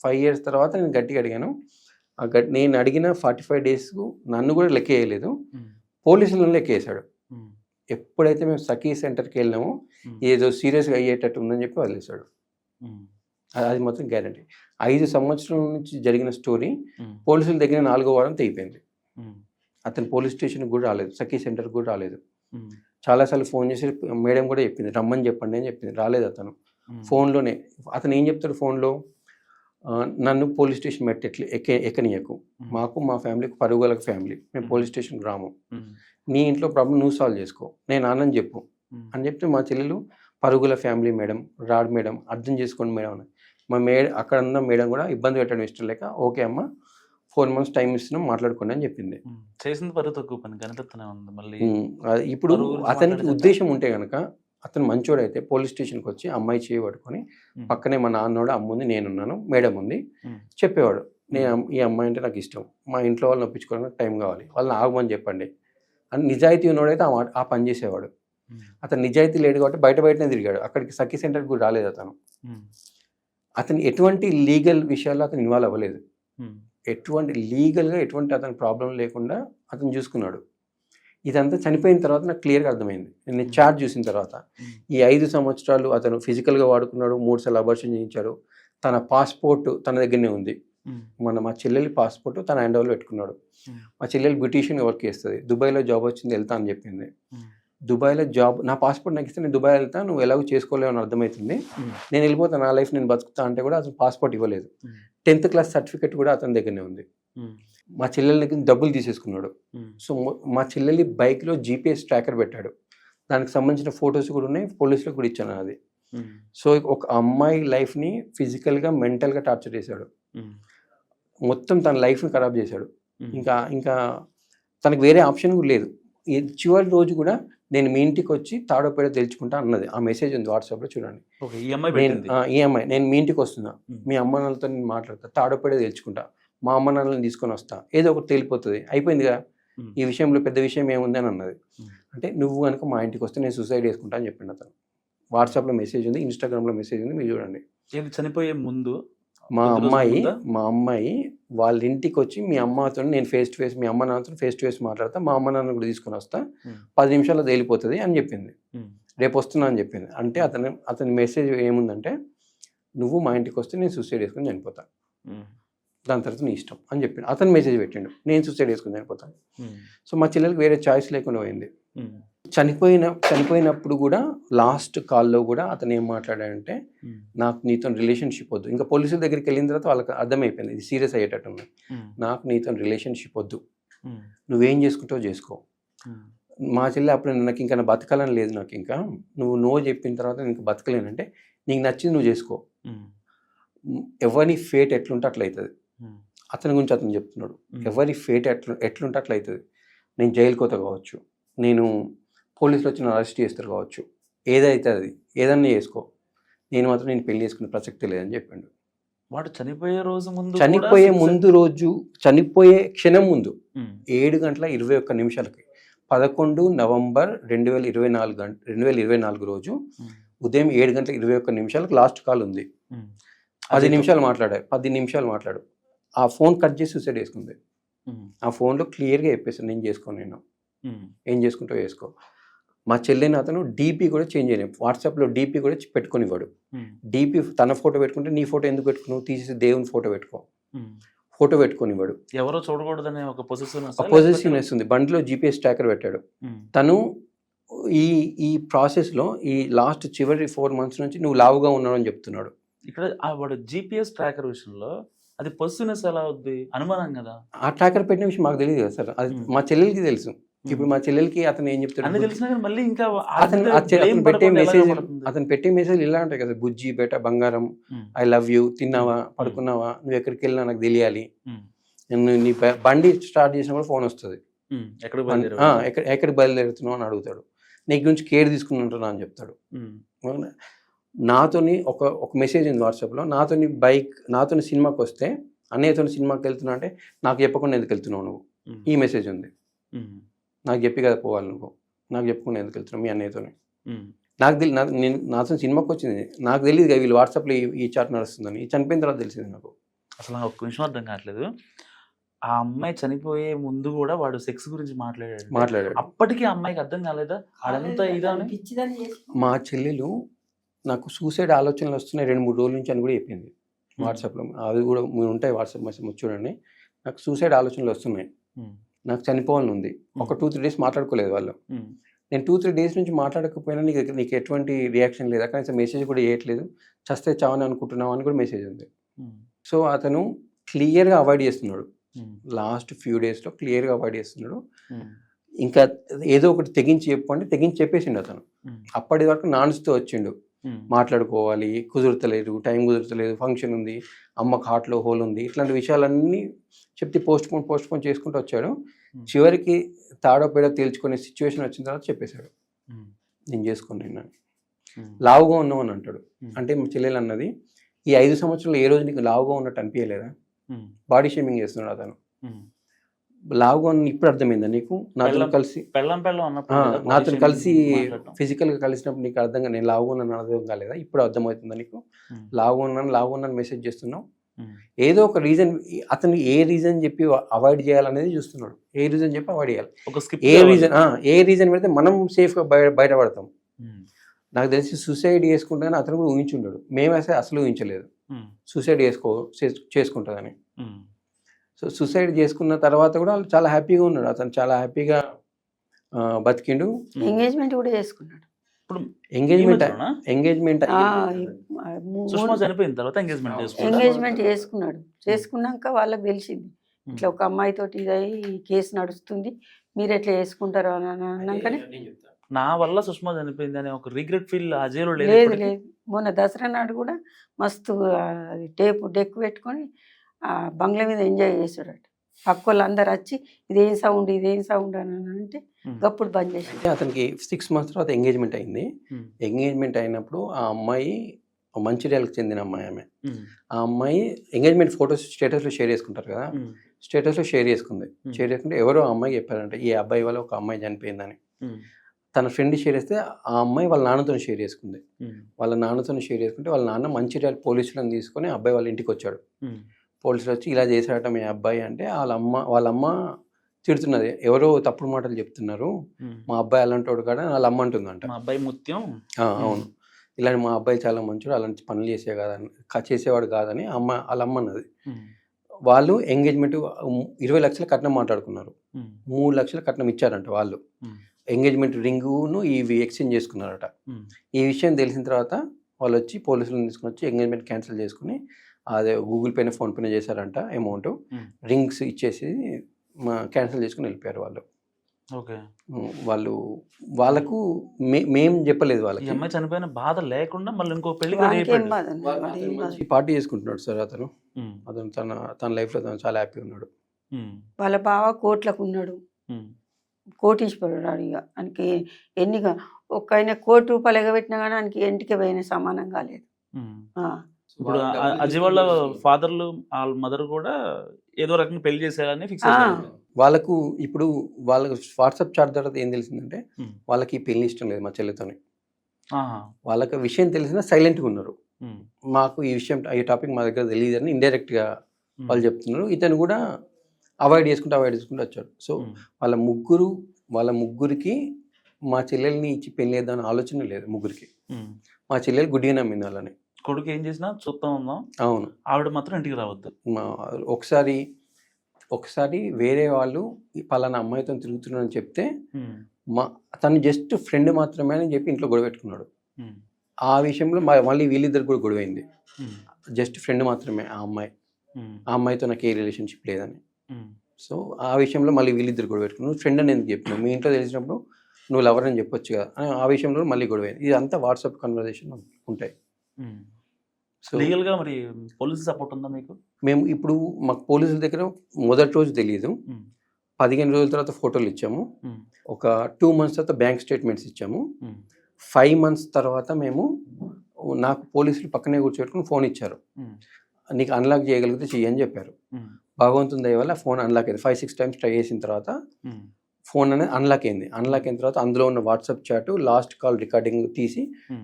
5 years తర్వాత నేను గట్టిగా అడిగాను. నేను అడిగిన 45 days నన్ను కూడా లెక్క వేయలేదు, పోలీసులను లెక్క వేసాడు. ఎప్పుడైతే మేము సఖీ సెంటర్కి వెళ్ళినామో ఏదో సీరియస్గా అయ్యేటట్టు ఉందని చెప్పి వదిలేశాడు. అది మాత్రం గ్యారంటీ. 5 సంవత్సరాల నుంచి జరిగిన స్టోరీ పోలీసుల దగ్గర 4వ వారం తెగిపోయింది. అతను పోలీస్ స్టేషన్కి కూడా రాలేదు, సఖీ సెంటర్కి కూడా రాలేదు. చాలాసార్లు ఫోన్ చేసి మేడం కూడా చెప్పింది రమ్మని చెప్పండి అని చెప్పింది, రాలేదు అతను. ఫోన్లోనే అతను ఏం చెప్తాడు ఫోన్లో, నన్ను పోలీస్ స్టేషన్ ఎక్కనీయకు, మాకు మా ఫ్యామిలీకి పరుగుల ఫ్యామిలీ, మేము పోలీస్ స్టేషన్కి రాము, నీ ఇంట్లో ప్రాబ్లం నువ్వు సాల్వ్ చేసుకో, నేను ఆనని చెప్పు అని చెప్తే మా చెల్లెలు పరుగుల ఫ్యామిలీ మేడం, రాడ్ మేడం, అర్థం చేసుకోండి మేడం అని. మా అక్కడ ఉన్న మేడం కూడా ఇబ్బంది పెట్టడం ఇష్టం లేక ఓకే అమ్మ 4 months టైం ఇస్తున్నాం మాట్లాడుకోండి అని చెప్పింది. చేసింది పరువు తక్కువ పని కనిపిస్తూనే ఉంది. మళ్ళీ ఇప్పుడు అతనికి ఉద్దేశం ఉంటే కనుక అతను మంచోడైతే పోలీస్ స్టేషన్కి వచ్చి అమ్మాయి చేయబడుకొని పక్కనే మా నాన్నోడు, అమ్ముంది, నేనున్నాను, మేడం ఉంది చెప్పేవాడు, నేను ఈ అమ్మాయి అంటే నాకు ఇష్టం, మా ఇంట్లో వాళ్ళని ఒప్పించుకోవడానికి టైం కావాలి, వాళ్ళని ఆగమని చెప్పండి అని నిజాయితీ ఉన్నోడైతే ఆ పని చేసేవాడు. అతను నిజాయితీ లేడు కాబట్టి బయటనే తిరిగాడు, అక్కడికి సఖీ సెంటర్కి కూడా రాలేదు అతను. అతను ఎటువంటి లీగల్ విషయాల్లో అతను ఇన్వాల్వ్ అవ్వలేదు, ఎటువంటి లీగల్గా ఎటువంటి అతని ప్రాబ్లం లేకుండా అతను చూసుకున్నాడు. ఇదంతా చనిపోయిన తర్వాత నాకు క్లియర్గా అర్థమైంది. నేను చార్ట్ చూసిన తర్వాత ఈ 5 సంవత్సరాలు అతను ఫిజికల్గా వాడుకున్నాడు, 3 సార్లు అబార్షన్ చేయించాడు, తన పాస్పోర్ట్ తన దగ్గరనే ఉంది, మా చెల్లెలి పాస్పోర్ట్ తన హ్యాండ్ ఓవర్లో పెట్టుకున్నాడు. మా చెల్లెలు బ్యూటీషియన్ వర్క్ చేస్తుంది, దుబాయ్లో జాబ్ వచ్చింది, వెళ్తా అని చెప్పింది. దుబాయ్లో జాబ్, నా పాస్పోర్ట్ నాకు ఇస్తే నేను దుబాయ్ వెళ్తా, నువ్వు ఎలాగో చేసుకోలేవు అని అర్థమవుతుంది, నేను వెళ్ళిపోతాను, నా లైఫ్ నేను బతుకుతా అంటే కూడా అతను పాస్పోర్ట్ ఇవ్వలేదు. 10th class సర్టిఫికెట్ కూడా అతని దగ్గరనే ఉంది. మా చెల్లెల దగ్గర డబ్బులు తీసేసుకున్నాడు. సో మా చెల్లెలి బైక్లో GPS ట్రాకర్ పెట్టాడు, దానికి సంబంధించిన ఫొటోస్ కూడా ఉన్నాయి, పోలీసులకు కూడా ఇచ్చాను అది. సో ఒక అమ్మాయి లైఫ్ని ఫిజికల్గా మెంటల్గా టార్చర్ చేశాడు, మొత్తం తన లైఫ్ని ఖరాబ్ చేశాడు. ఇంకా తనకు వేరే ఆప్షన్ కూడా లేదు. చివరి రోజు కూడా నేను మీ ఇంటికి వచ్చి తాడో పేడో తెలుసుకుంటా అన్నది. ఆ మెసేజ్ ఉంది వాట్సాప్లో చూడండి. ఈ అమ్మాయి నేను మీ ఇంటికి వస్తున్నా, మీ అమ్మ నాన్నలతో నేను మాట్లాడతా, తాడో పేడో తెలుసుకుంటా, మా అమ్మ నాన్నలను తీసుకొని వస్తా, ఏదో ఒకటి తేలిపోతుంది, అయిపోయిందిగా, ఈ విషయంలో పెద్ద విషయం ఏముంది అని అన్నది. అంటే నువ్వు కనుక మా ఇంటికి వస్తే నేను సూసైడ్ చేసుకుంటా అని చెప్పిండు అతను. వాట్సాప్లో మెసేజ్ ఉంది, ఇన్స్టాగ్రామ్లో మెసేజ్ ఉంది, మీరు చూడండి. చనిపోయే ముందు మా అమ్మాయి వాళ్ళ ఇంటికి వచ్చి మీ అమ్మతో నేను ఫేస్ టు ఫేస్, మీ అమ్మ నాన్నతో ఫేస్ టు ఫేస్ మాట్లాడతా, మా అమ్మ నాన్న కూడా తీసుకొని వస్తా, 10 నిమిషాల్లో తేలిపోతుంది అని చెప్పింది, రేపు వస్తున్నా అని చెప్పింది. అంటే అతని మెసేజ్ ఏముందంటే, నువ్వు మా ఇంటికి వస్తే నేను సూసైడ్ చేసుకుని చనిపోతా, దాని తర్వాత నీ ఇష్టం అని చెప్పిండు. అతను మెసేజ్ పెట్టిండు, నేను సూసైడ్ చేసుకుని చనిపోతాను. సో మా చెల్లెలకు వేరే చాయిస్ లేకుండా పోయింది. చనిపోయినప్పుడు కూడా లాస్ట్ కాల్లో కూడా అతను ఏం మాట్లాడాడంటే, నాకు నీతో రిలేషన్షిప్ వద్దు. ఇంకా పోలీసుల దగ్గరికి వెళ్ళిన తర్వాత వాళ్ళకి అర్థమైపోయింది ఇది సీరియస్ అయ్యేటట్టు ఉంది. నాకు నీతో రిలేషన్షిప్ వద్దు, నువ్వేం చేసుకుంటావో చేసుకో. మా చెల్లి అప్పుడు నాకు ఇంకా బతకాలని లేదు, నాకు ఇంకా నువ్వు నో చెప్పిన తర్వాత నేను బతకలేనంటే నీకు నచ్చింది నువ్వు చేసుకో, ఎవరి ఫేట్ ఎట్లుంటే అట్లా అవుతుంది. అతని గురించి అతను చెప్తున్నాడు, ఎవరి ఫేట్ ఎట్లుంటే అట్లా అవుతుంది. నేను జైలుకి పోతా కావచ్చు, నేను పోలీసులు వచ్చి నన్ను అరెస్ట్ చేస్తారు కావచ్చు, ఏదైతే అది ఏదన్నా చేసుకో, నేను మాత్రం నేను పెళ్లి చేసుకునే ప్రసక్తి లేదని చెప్పిండు. వాడు చనిపోయే రోజు చనిపోయే క్షణం ముందు 7:21 11 నవంబర్ 2024 రోజు ఉదయం 7:21 లాస్ట్ కాల్ ఉంది. 10 నిమిషాలు మాట్లాడారు, 10 నిమిషాలు మాట్లాడు, ఆ ఫోన్ కట్ చేసి సూసైడ్ చేసుకుంది. ఆ ఫోన్లో క్లియర్గా చెప్పేసి నేను చేసుకోను, నేను ఏం చేసుకుంటావు చేసుకో. మా చెల్లిని అతను డీపీ కూడా చేంజ్ అయినాయి, వాట్సాప్లో డీపీ కూడా పెట్టుకునివ్వడు. డీపీ తన ఫోటో పెట్టుకుంటే నీ ఫోటో ఎందుకు పెట్టుకున్నావు, తీసేసి దేవుని ఫోటో పెట్టుకో, ఫోటో పెట్టుకునివ్వడు. ఎవరో చూడకూడదనే ఒక పొజిటివ్నెస్ ఉంది. బండిలో జీపీఎస్ ట్రాకర్ పెట్టాడు. తను ఈ ప్రాసెస్లో ఈ లాస్ట్ చివరి 4 months నుంచి నువ్వు లావుగా ఉన్నావు అని చెప్తున్నాడు. ఇక్కడ వాడు జీపీఎస్ ట్రాకర్ విషయంలో అది పొజిటివ్నెస్ ఎలా అవుద్ది, అనుమానం కదా. ఆ ట్రాకర్ పెట్టిన విషయం మాకు తెలియదు కదా సార్, అది మా చెల్లెలకి తెలుసు. ఇప్పుడు మా చెల్లెలకి అతను ఏం చెప్తాడు, అన్ని తెలిసినా కానీ మళ్ళీ ఇంకా అతను పెట్టే మెసేజ్ ఇలా ఉంటాయి కదా, బుజ్జి బేట బంగారం, ఐ లవ్ యూ, తిన్నావా పడుకున్నావా, నువ్వు ఎక్కడికి వెళ్ళినా నాకు తెలియాలి, నీ బండి స్టార్ట్ చేసినప్పుడు ఫోన్ వస్తుంది, ఎక్కడికి బయలుదేరుతున్నావు అని అడుగుతాడు, నీ గురించి కేర్ తీసుకుని అని చెప్తాడు. నాతోని ఒక మెసేజ్ ఉంది వాట్సాప్లో, నాతోని సినిమాకి వస్తే అన్నయ్యతో సినిమాకి వెళ్తున్నా అంటే నాకు చెప్పకుండా ఎందుకు వెళ్తున్నావు నువ్వు, ఈ మెసేజ్ ఉంది. నాకు చెప్పి కదా పోవాలి నువ్వు, నాకు చెప్పకుండా ఎందుకు వెళ్తున్నావు మీ అన్నయ్యతోని. నాకు నేను నాతో సినిమాకి వచ్చింది, నాకు తెలియదు కదా వీళ్ళు వాట్సాప్లో ఈ చాట్ నడుస్తుందని, చనిపోయిన తర్వాత తెలిసింది నాకు. అసలు నాకు ఒక్క నిమిషం అర్థం కావట్లేదు, ఆ అమ్మాయి చనిపోయే ముందు కూడా వాడు సెక్స్ గురించి మాట్లాడాడు. అప్పటికి ఆ అమ్మాయికి అర్థం కాలేదా అదంతా ఇదా అని? మా చెల్లెలు నాకు సూసైడ్ ఆలోచనలు వస్తున్నాయి 2-3 రోజుల నుంచి అని కూడా చెప్పింది వాట్సాప్లో. అవి కూడా మీరు ఉంటాయి వాట్సాప్ మెసేజ్ చూడండి, నాకు సూసైడ్ ఆలోచనలు వస్తున్నాయి, నాకు చనిపోవాలని ఉంది. ఒక 2-3 days మాట్లాడుకోలేదు వాళ్ళు. నేను 2-3 days నుంచి మాట్లాడకపోయినా నీకు ఎటువంటి రియాక్షన్ లేదా, కనీసం మెసేజ్ కూడా చేయట్లేదు, చస్తే చావని అనుకుంటున్నావు అని కూడా మెసేజ్ ఉంది. సో అతను క్లియర్గా అవాయిడ్ చేస్తున్నాడు, లాస్ట్ ఫ్యూ డేస్లో క్లియర్గా అవాయిడ్ చేస్తున్నాడు. ఇంకా ఏదో ఒకటి తెగించి చెప్పండి, తెగించి చెప్పేసిండు అతను. అప్పటి వరకు నాన్స్తూ వచ్చిండు, మాట్లాడుకోవాలి, కుదురుతలేదు, టైం కుదురుతలేదు, ఫంక్షన్ ఉంది, అమ్మకు హార్ట్లో హోల్ ఉంది, ఇట్లాంటి విషయాలన్నీ చెప్తే పోస్ట్ పోన్ చేసుకుంటూ వచ్చాడు. చివరికి తాడో పేడో తేల్చుకునే సిచ్యువేషన్ వచ్చిన తర్వాత చెప్పేశాడు, నేను చేసుకున్నాను, లావుగా ఉన్నావు అని అంటాడు. అంటే మా చెల్లెలు అన్నది, ఈ 5 సంవత్సరాలు ఏ రోజు నీకు లావుగా ఉన్నట్టు అనిపించలేదా, బాడీ షేమింగ్ చేస్తున్నాడు అతను. లావుగా ఉన్న ఇప్పుడు అర్థమైందా నీకు, నాతో కలిసి ఫిజికల్ గా కలిసినప్పుడు నీకు అర్థంగా నేను లావుగా ఉన్నాను అర్థం కాలేదా, ఇప్పుడు అర్థమవుతుందా నీకు, లావుగా ఉన్నాను మెసేజ్ చేస్తున్నావు. ఏదో ఒక రీజన్, అతను ఏ రీజన్ చెప్పి అవాయిడ్ చేయాలనేది చూస్తున్నాడు, ఏ రీజన్ చెప్పి అవాయిడ్ చేయాలి, ఏ రీజన్ పెడితే మనం సేఫ్ గా బయటపడతాం. నాకు తెలిసి సూసైడ్ చేసుకుంటానని అతను కూడా ఊహించుంటాడు, మేమైతే అసలు ఊహించలేదు సూసైడ్ చేసుకుంటుందని. సో సూసైడ్ చేసుకున్న తర్వాత కూడా చాలా హ్యాపీగా ఉన్నాడు అతను, చాలా హ్యాపీగా బతికిండు. ఎంగేజ్మెంట్ కూడా చేసుకున్నాడు. ఇప్పుడు ఎంగేజ్మెంట్ ఎంగేజ్మెంట్ చేసుకున్నాక వాళ్ళకి తెలిసింది ఇట్లా ఒక అమ్మాయితోటి ఇదై కేసు నడుస్తుంది, మీరు ఎట్లా చేసుకుంటారు అని అన్నాకనే నా వల్ల సుష్మా చనిపోయింది అనే ఒక రిగ్రెట్ ఫీల్ అజయ్లో లేదు. మొన్న దసరా నాడు కూడా మస్తు డెక్ పెట్టుకొని ఆ బంగ్లా మీద ఎంజాయ్ చేసాడట. పక్క వాళ్ళు అందరు వచ్చి ఇదేం సౌండ్ అని అంటే గప్పుడు బంద్ చేసి. అతనికి 6 months తర్వాత ఎంగేజ్మెంట్ అయింది. ఎంగేజ్మెంట్ అయినప్పుడు ఆ అమ్మాయి మంచిర్యాలకు చెందిన అమ్మాయి, ఆ అమ్మాయి ఎంగేజ్మెంట్ ఫొటోస్ స్టేటస్లో షేర్ చేసుకుంటారు కదా, స్టేటస్లో షేర్ చేసుకుంటే ఎవరో అమ్మాయి చెప్పారంట ఈ అబ్బాయి వల్ల ఒక అమ్మాయి చనిపోయిందని. తన ఫ్రెండ్ షేర్ చేస్తే ఆ అమ్మాయి వాళ్ళ నాన్నతో షేర్ చేసుకుంది. వాళ్ళ నాన్నతో షేర్ చేసుకుంటే వాళ్ళ నాన్న మంచిర్యాల పోలీసులను తీసుకొని అబ్బాయి వాళ్ళ ఇంటికి వచ్చాడు. పోలీసులు వచ్చి ఇలా చేశాడట మీ అబ్బాయి అంటే వాళ్ళ అమ్మ తిడుతున్నది, ఎవరో తప్పుడు మాటలు చెప్తున్నారు, మా అబ్బాయి అలాంటి కాడ వాళ్ళ అమ్మ అంటుందంట. మా అబ్బాయి ముత్యం, అవును ఇలా మా అబ్బాయి చాలా మంచోడు, అలాంటి పనులు చేసేవాడు కాదని వాళ్ళ అమ్మ అన్నది. వాళ్ళు ఎంగేజ్మెంట్ 20 లక్షల కట్నం మాట్లాడుకున్నారు, 3 లక్షల కట్నం ఇచ్చారంట వాళ్ళు. ఎంగేజ్మెంట్ రింగును ఇవి ఎక్స్చేంజ్ చేసుకున్నారట. ఈ విషయం తెలిసిన తర్వాత వాళ్ళు వచ్చి పోలీసులను తీసుకుని వచ్చి ఎంగేజ్మెంట్ క్యాన్సిల్ చేసుకుని అదే గూగుల్ పేనే ఫోన్ పేనే చేశారంట అమౌంట్, రింగ్స్ ఇచ్చేసి క్యాన్సిల్ చేసుకుని వెళ్ళిపోయారు వాళ్ళు. వాళ్ళకు మేం చెప్పలేదు, వాళ్ళకి అమ్మాయి చనిపోయిన బాధ లేకుండా మళ్ళీ ఇంకో పెళ్లి పార్టీ చేసుకుంటున్నాడు సార్ అతను తన లైఫ్ లో చాలా హ్యాపీ ఉన్నాడు. వాళ్ళ బావ కోట్లకు ఉన్నాడు, కోటీశ్వరుడు. ఇక ఆయనకి ఎన్నిగా ఒక్క ఆయన ₹1,00,00,000 ఎగబెట్టినా కానీ ఆయనకి ఇంటికి పోయిన సమానం కాలేదు. ఇప్పుడు అజయ్ వాళ్ళ ఫాదర్లు వాళ్ళ మదర్ కూడా ఏదో రకంగా పెళ్లి చేసేయాలని ఫిక్స్ అయ్యారు. వాళ్ళకు ఇప్పుడు వాళ్ళకి వాట్సాప్ చాట్ తర్వాత ఏం తెలిసిందంటే వాళ్ళకి పెళ్లి ఇష్టం లేదు మా చెల్లితోని. వాళ్ళకి విషయం తెలిసినా సైలెంట్గా ఉన్నారు. మాకు ఈ విషయం ఈ టాపిక్ మా దగ్గర తెలియదని ఇండైరెక్ట్గా వాళ్ళు చెప్తున్నారు. ఇతను కూడా అవాయిడ్ చేసుకుంటూ వచ్చాడు. సో వాళ్ళ ముగ్గురికి మా చెల్లెల్ని ఇచ్చి పెళ్లి చేద్దామని ఆలోచన లేదు ముగ్గురికి. మా చెల్లెలు గుడ్డిగా నమ్మింది వాళ్ళని. కొడుకు ఏం చేసినా చూస్తా ఉందాం, అవును. ఆవిడ మాత్రం ఇంటికి రావద్దు. ఒకసారి వేరే వాళ్ళు పలానా అమ్మాయితో తిరుగుతున్నాడని చెప్తే తను జస్ట్ ఫ్రెండ్ మాత్రమే అని చెప్పి ఇంట్లో గొడవ పెట్టుకున్నాడు. ఆ విషయంలో మళ్ళీ వీళ్ళిద్దరు కూడా గొడవైంది. జస్ట్ ఫ్రెండ్ మాత్రమే ఆ అమ్మాయితో నాకు ఏ రిలేషన్షిప్ లేదని. సో ఆ విషయంలో మళ్ళీ వీళ్ళిద్దరు గొడవ పెట్టుకున్నాడు. ఫ్రెండ్ అని ఎందుకు చెప్పినావు, మీ ఇంట్లో తెలిసినప్పుడు నువ్వు లవర్ అని చెప్పొచ్చు కదా అని ఆ విషయంలో మళ్ళీ గొడవైంది. ఇదంతా వాట్సాప్ కన్వర్జేషన్ ఉంటాయి. సో లీగల్గా మరి పోలీస్ సపోర్ట్ ఉందా మీకు? మేము ఇప్పుడు మాకు పోలీసుల దగ్గర మొదటి రోజు తెలియదు, 15 రోజుల తర్వాత ఫోటోలు ఇచ్చాము, ఒక 2 months తర్వాత బ్యాంక్ స్టేట్మెంట్స్ ఇచ్చాము, 5 months తర్వాత మేము నాకు పోలీసులు పక్కనే కూర్చోబెట్టుకుని ఫోన్ ఇచ్చారు. నీకు అన్లాక్ చేయగలిగితే చెయ్యని చెప్పారు. భగవంతుని దయ వల్ల ఫోన్ అన్లాక్ అయింది. 5-6 times ట్రై చేసిన తర్వాత ఫోన్ అనేది అన్లాక్ అయింది. అన్లాక్ అయిన తర్వాత అందులో ఉన్న WhatsApp chat, last call recording తీసి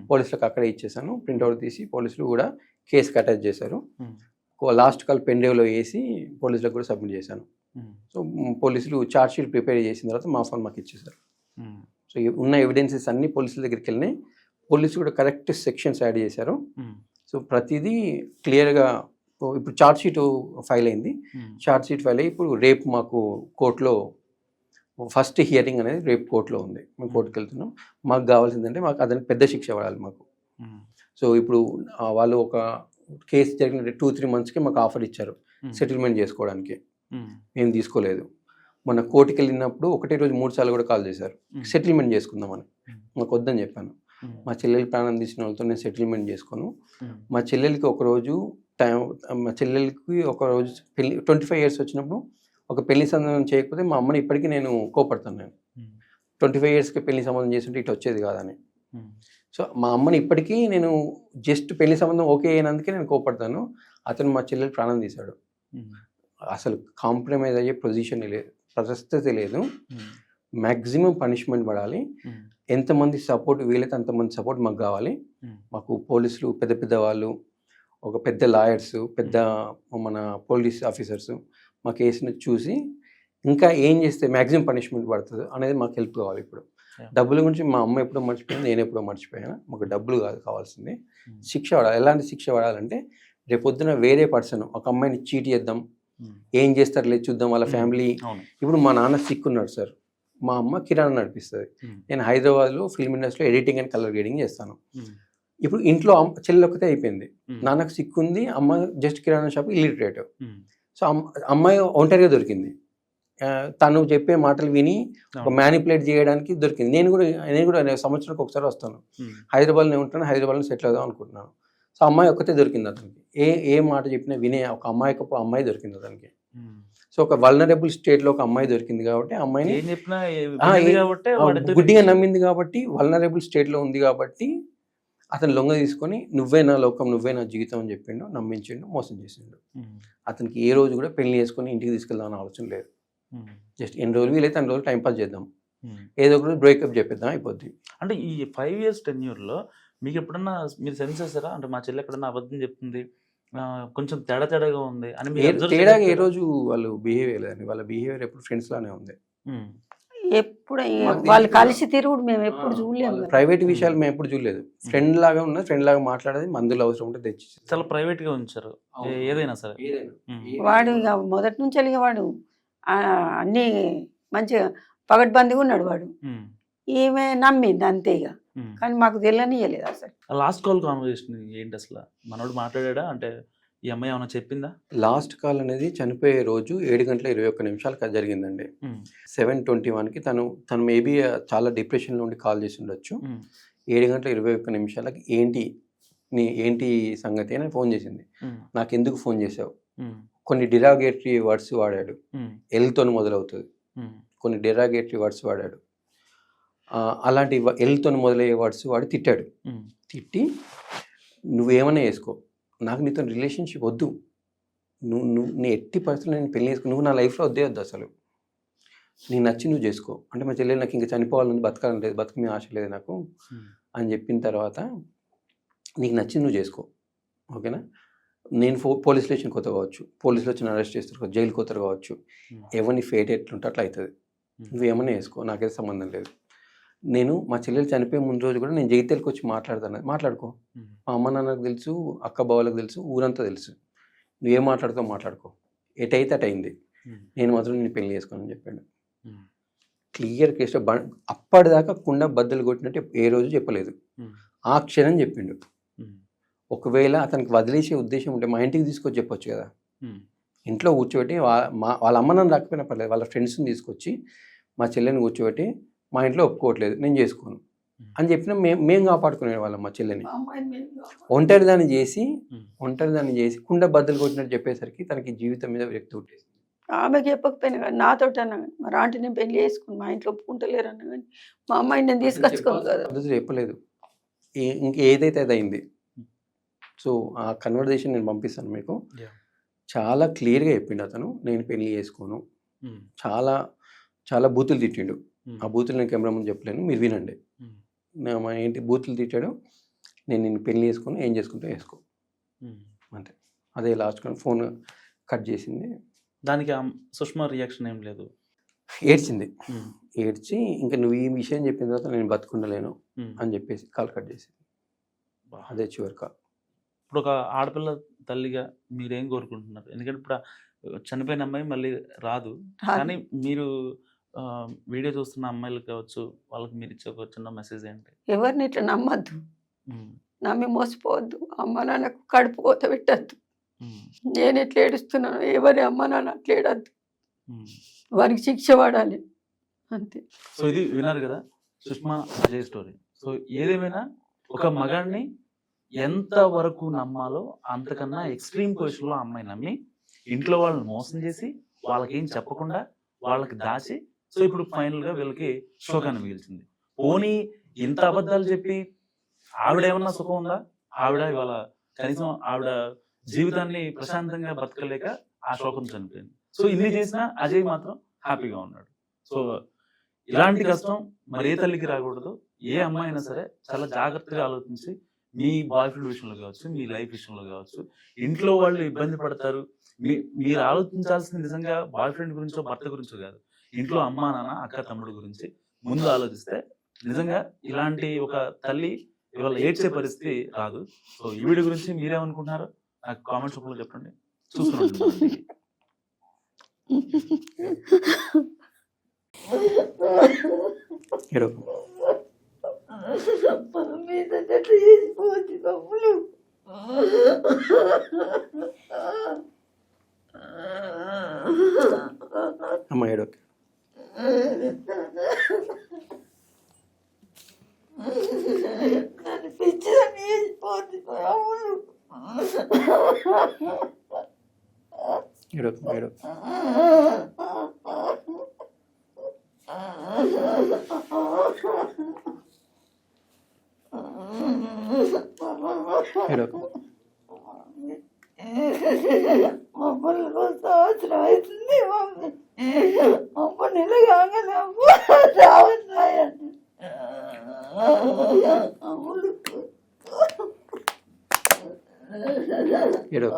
పోలీసులకు అక్కడే ఇచ్చేసాను. ప్రింట్అవుట్ తీసి పోలీసులు కూడా కేసుకి అటాచ్ చేశారు. లాస్ట్ కాల్ పెండ్రైవ్లో వేసి పోలీసులకు కూడా సబ్మిట్ చేశాను. సో పోలీసులు ఛార్జ్ షీట్ ప్రిపేర్ చేసిన తర్వాత మా ఫోన్ మాకు ఇచ్చేసారు. సో ఉన్న ఎవిడెన్సెస్ అన్ని పోలీసుల దగ్గరికి వెళ్ళినాయి. పోలీసులు కూడా కరెక్ట్ సెక్షన్స్ యాడ్ చేశారు. సో ప్రతిదీ క్లియర్గా ఇప్పుడు ఛార్జ్ షీట్ ఫైల్ అయింది. ఛార్జ్ షీట్ ఫైల్ అయ్యి ఇప్పుడు రేపు మాకు కోర్టులో ఫస్ట్ హియరింగ్ అనేది రేపు కోర్టులో ఉంది. మేము కోర్టుకి వెళ్తున్నాం. మాకు కావాల్సిందంటే మాకు అతనికి పెద్ద శిక్ష పడాలి మాకు. సో ఇప్పుడు వాళ్ళు ఒక కేసు జరిగిన 2-3 monthsకి మాకు ఆఫర్ ఇచ్చారు సెటిల్మెంట్ చేసుకోవడానికి. మేము తీసుకోలేదు. మన కోర్టుకి వెళ్ళినప్పుడు ఒకటే రోజు 3 సార్లు కూడా కాల్ చేశారు సెటిల్మెంట్ చేసుకుందామని. మాకు వద్దని చెప్పాను. మా చెల్లెలు ప్రాణం తీసిన వాళ్ళతో నేను సెటిల్మెంట్ చేసుకోను. మా చెల్లెలకి ఒకరోజు పెళ్ళి 25 years వచ్చినప్పుడు ఒక పెళ్లి సంబంధం చేయకపోతే మా అమ్మని ఇప్పటికీ నేను కోపడతాను. నేను 25 yearsకి పెళ్లి సంబంధం చేస్తుంటే ఇటు వచ్చేది కాదని. సో మా అమ్మని ఇప్పటికీ నేను జస్ట్ పెళ్లి సంబంధం ఓకే అయినందుకే నేను కోపడతాను. అతను మా చెల్లెలు ప్రాణం తీశాడు. అసలు కాంప్రమైజ్ అయ్యే పొజిషన్ లేదు, పరిస్థితి లేదు. మ్యాక్సిమం పనిష్మెంట్ పడాలి. ఎంతమంది సపోర్ట్ వీలైతే అంతమంది సపోర్ట్ మాకు కావాలి. మాకు పోలీసులు పెద్ద వాళ్ళు, ఒక పెద్ద లాయర్స్, పెద్ద మన పోలీస్ ఆఫీసర్స్ మా కేసుని చూసి ఇంకా ఏం చేస్తే మ్యాక్సిమం పనిష్మెంట్ పడుతుంది అనేది మాకు హెల్ప్ కావాలి. ఇప్పుడు డబ్బుల గురించి మా అమ్మ ఎప్పుడో మర్చిపోయింది, నేను ఎప్పుడో మర్చిపోయాను. మాకు డబ్బులు కాదు కావాల్సింది, శిక్ష పడాలి. ఎలాంటి శిక్ష పడాలంటే రేపొద్దున వేరే పర్సన్ ఒక అమ్మాయిని చీట్ చేద్దాం, ఏం చేస్తారు లేదు చూద్దాం వాళ్ళ ఫ్యామిలీ. ఇప్పుడు మా నాన్న సిక్ ఉన్నాడు సార్, మా అమ్మ కిరాణా నడిపిస్తుంది, నేను హైదరాబాద్లో ఫిల్మ్ ఇండస్ట్రీలో ఎడిటింగ్ అండ్ కలర్ గ్రేడింగ్ చేస్తాను. ఇప్పుడు ఇంట్లో చెల్లి ఒకతే అయిపోయింది, నాన్నకు సిక్ ఉంది, అమ్మ జస్ట్ కిరాణా షాప్ ఇల్లిటరేట్. సో అమ్మాయి ఒంటరిగా దొరికింది. తను చెప్పే మాటలు విని ఒక మ్యానిపులేట్ చేయడానికి దొరికింది. నేను కూడా సంవత్సరానికి ఒకసారి వస్తాను, హైదరాబాద్లో ఉంటాను, హైదరాబాద్లో సెటిల్ అవుదాం అనుకుంటున్నాను. సో అమ్మాయి ఒక్కతే దొరికింది అతనికి. ఏ మాట చెప్పినా వినే ఒక అమ్మాయి దొరికింది అతనికి. సో ఒక వల్నరబుల్ స్టేట్లో ఒక అమ్మాయి దొరికింది కాబట్టి అమ్మాయిని గుడ్డిగా నమ్మింది కాబట్టి, వల్నరబుల్ స్టేట్లో ఉంది కాబట్టి అతను లొంగ తీసుకొని నువ్వే నా లోకం, నువ్వే నా జీవితం అని చెప్పిండు, నమ్మించిండు, మోసం చేసిండు. అతనికి ఏ రోజు కూడా పెళ్లి చేసుకొని ఇంటికి తీసుకెళ్దామని ఆలోచన లేదు. జస్ట్ ఎన్ని రోజులు వీలైతే అన్ని రోజులు టైంపాస్ చేద్దాం, ఏదో ఒక రోజు బ్రేకప్ చెప్పేద్దాం, అయిపోద్ది. అంటే ఈ 5 years టెన్యూర్లో మీకు ఎప్పుడన్నా మీరు సెన్స్ చేస్తారా? అంటే మా చెల్లి ఎక్కడన్నా అబద్ధం చెప్తుంది, కొంచెం తేడాగా ఉంది అని? తేడాగా ఏ రోజు వాళ్ళు బిహేవియర్ లేదండి, వాళ్ళ బిహేవియర్ ఎప్పుడు ఫ్రెండ్స్ లానే ఉంది. ఎప్పుడు వాళ్ళు కలిసి తిరుగుడు మేము ఎప్పుడు చూడలేము. ప్రైవేట్ విషయాలు మేము ఎప్పుడు చూడలేదు. ఫ్రెండ్ లాగా ఉన్నది, ఫ్రెండ్ లాగా మాట్లాడేది, మందులు అవసరం ఉంటే తెచ్చి చాలా ప్రైవేట్ గా ఉంచారు ఏదైనా సరే. వాడు ఇక మొదటి నుంచి వెళ్ళి వాడు అన్ని మంచిగా పగడ్బందీగా ఉన్నాడు వాడు. ఈమె నమ్మింది అంతే ఇక, కానీ మాకు తెలియనియలేదు అసలు. లాస్ట్ కాల్ కాన్వర్సేషన్ ఏంటి అసలు? మనోడు మాట్లాడా అంటే ఈ అమ్మాయి ఏమైనా చెప్పిందా? లాస్ట్ కాల్ అనేది చనిపోయే రోజు 7:21 జరిగిందండి. 7:21కి తను మేబీ చాలా డిప్రెషన్లో ఉండి కాల్ చేసి ఉండొచ్చు. 7:21 ఏంటి సంగతి అని ఫోన్ చేసింది. నాకు ఎందుకు ఫోన్ చేసావు? కొన్ని డిరాగేటరీ వర్డ్స్ వాడాడు, ఎల్తో మొదలవుతుంది, కొన్ని డిరాగేటరీ వర్డ్స్ వాడాడు. అలాంటి ఎల్తో మొదలయ్యే వర్డ్స్ వాడి తిట్టాడు. తిట్టి నువ్వేమన్నా వేసుకో, నాకు నీతో రిలేషన్షిప్ వద్దు, నీ ఎట్టి పరిస్థితులు నేను పెళ్లి చేసుకో, నువ్వు నా లైఫ్లో వద్దు అసలు, నీకు నచ్చి నువ్వు చేసుకో అంటే మా చెల్లెలు నాకు ఇంకా చనిపోవాలని బతకాలని లేదు, బతుకునే ఆశ లేదు నాకు అని చెప్పిన తర్వాత నీకు నచ్చి నువ్వు చేసుకో, ఓకేనా, నేను పోలీస్ స్టేషన్కి పోతా కావచ్చు, పోలీసులు వచ్చి అరెస్ట్ చేస్తారు, జైలుకి పోతారు కావచ్చు, ఎవరిని ఫేట్ ఎట్లుంటే అట్లా అవుతుంది. నువ్వేమన్నా వేసుకో, నాకైతే సంబంధం లేదు. నేను మా చెల్లెలు చనిపోయే ముందు రోజు కూడా నేను జగిత్యాలకు వచ్చి మాట్లాడుకో, మా అమ్మ నాన్నకు తెలుసు, అక్క బావలకు తెలుసు, ఊరంతా తెలుసు, నువ్వేం మాట్లాడుతావు మాట్లాడుకో, ఎటైతే అటు అయింది, నేను మాత్రం నేను పెళ్లి చేసుకోనని చెప్పాడు. క్లియర్ కేసులో అప్పటిదాకా కుండ బద్దలు కొట్టినట్టు ఏ రోజు చెప్పలేదు, ఆ క్షణం చెప్పిండు. ఒకవేళ అతనికి వదిలేసే ఉద్దేశం ఉంటే మా ఇంటికి తీసుకొచ్చి చెప్పొచ్చు కదా, ఇంట్లో కూర్చోబెట్టి వాళ్ళ అమ్మ నన్ను రాకపోయినా పర్లేదు, వాళ్ళ ఫ్రెండ్స్ని తీసుకొచ్చి మా చెల్లెని కూర్చోబెట్టి మా ఇంట్లో ఒప్పుకోవట్లేదు, నేను చేసుకోను అని చెప్పినా మేము కాపాడుకునే వాళ్ళం మా చెల్లెని. ఒంటరిదాన్ని చేసి కుండ బద్దలు కొట్టినట్టు చెప్పేసరికి తనకి జీవితం మీద విరక్తి పుట్టేసి, ఆమెకి చెప్పకపోయినా కానీ నాతో అన్నా కానీ మరి ఆంటీ నేను పెళ్లి చేసుకుని మా ఇంట్లో ఒప్పుకుంటలేరు అన్నా కానీ మా అమ్మాయిని నేను తీసుకొచ్చుకోను కదా. పద్ధతి చెప్పలేదు, ఏదైతే అది అయింది. సో ఆ కన్వర్జేషన్ నేను పంపిస్తాను మీకు. చాలా క్లియర్గా చెప్పిండు అతను, నేను పెళ్లి చేసుకోను. చాలా చాలా బూతులు తిట్టిండు. ఆ బూతులు నేను కెమెరా ముందు చెప్పలేను, మీరు వినండి. ఏంటి బూతులు తిట్టాడు, నేను నిన్ను పెళ్లి చేసుకుని ఏం చేసుకుంటా వేసుకో అంతే. అదే లాస్ట్ ఫోన్ కట్ చేసింది. దానికి సుష్మా రియాక్షన్ ఏం లేదు, ఏడ్చింది. ఏడ్చి ఇంకా నువ్వు ఈ విషయం చెప్పిన తర్వాత నేను బతుకుండలేను అని చెప్పేసి కాల్ కట్ చేసింది. అదే చివరి కాల్. ఇప్పుడు ఒక ఆడపిల్ల తల్లిగా మీరేం కోరుకుంటున్నారు? ఎందుకంటే ఇప్పుడు చనిపోయిన అమ్మాయి మళ్ళీ రాదు, కానీ మీరు వీడియో చూస్తున్న అమ్మాయిలు కావచ్చు, వాళ్ళకి మీరు ఇచ్చే ఒక చిన్న మెసేజ్ ఏంటి? ఎవరిని ఇట్లా నమ్మద్దు, నమ్మి మోసపోవద్దు, అమ్మ నాన్నకు కడుపు కోత పెట్టద్దు. నేను ఎట్లా ఏడుస్తున్నాను, ఎవరి అమ్మ నాన్న అట్లా ఏడద్దు, వారికి శిక్ష పడాలి అంతే. సో ఇది విన్నారు కదా సుష్మా అజయ్ స్టోరీ. సో ఏదేమైనా ఒక మగాడిని ఎంత వరకు నమ్మాలో అంతకన్నా ఎక్స్ట్రీమ్ పొజిషన్లో అమ్మాయి నమ్మి ఇంట్లో వాళ్ళని మోసం చేసి వాళ్ళకి ఏం చెప్పకుండా వాళ్ళకి దాచి, సో ఇప్పుడు ఫైనల్గా వీళ్ళకి శోకాన్ని మిగిల్చింది. పోనీ ఇంత అబద్ధాలు చెప్పి ఆవిడ ఏమన్నా సుఖం ఉందా? ఆవిడ ఇవాళ కనీసం ఆవిడ జీవితాన్ని ప్రశాంతంగా బతకలేక ఆ శోకం చనిపోయింది. సో ఇన్ని చేసినా అజయ్ మాత్రం హ్యాపీగా ఉన్నాడు. సో ఇలాంటి కష్టం మరి ఏ తల్లికి రాకూడదు. ఏ అమ్మాయి అయినా సరే చాలా జాగ్రత్తగా ఆలోచించి మీ బాయ్ ఫ్రెండ్ విషయంలో కావచ్చు, మీ లైఫ్ విషయంలో కావచ్చు, ఇంట్లో వాళ్ళు ఇబ్బంది పడతారు, మీరు ఆలోచించాల్సింది నిజంగా బాయ్ ఫ్రెండ్ గురించో భర్త గురించో కాదు, ఇంట్లో అమ్మా నాన్న అక్క తమ్ముడు గురించి ముందు ఆలోచిస్తే నిజంగా ఇలాంటి ఒక తల్లి ఇవాళ ఏడ్చే పరిస్థితి రాదు. సో ఈ వీడియో గురించి మీరేమనుకుంటున్నారో నాకు కామెంట్స్ రూపంలో చెప్పండి. చూస్తున్నాను. అమ్మ ఏడోకే. సంవత్సరం అవుతుంది మమ్మల్ని కాగానే రావట్లేదు. ఏడో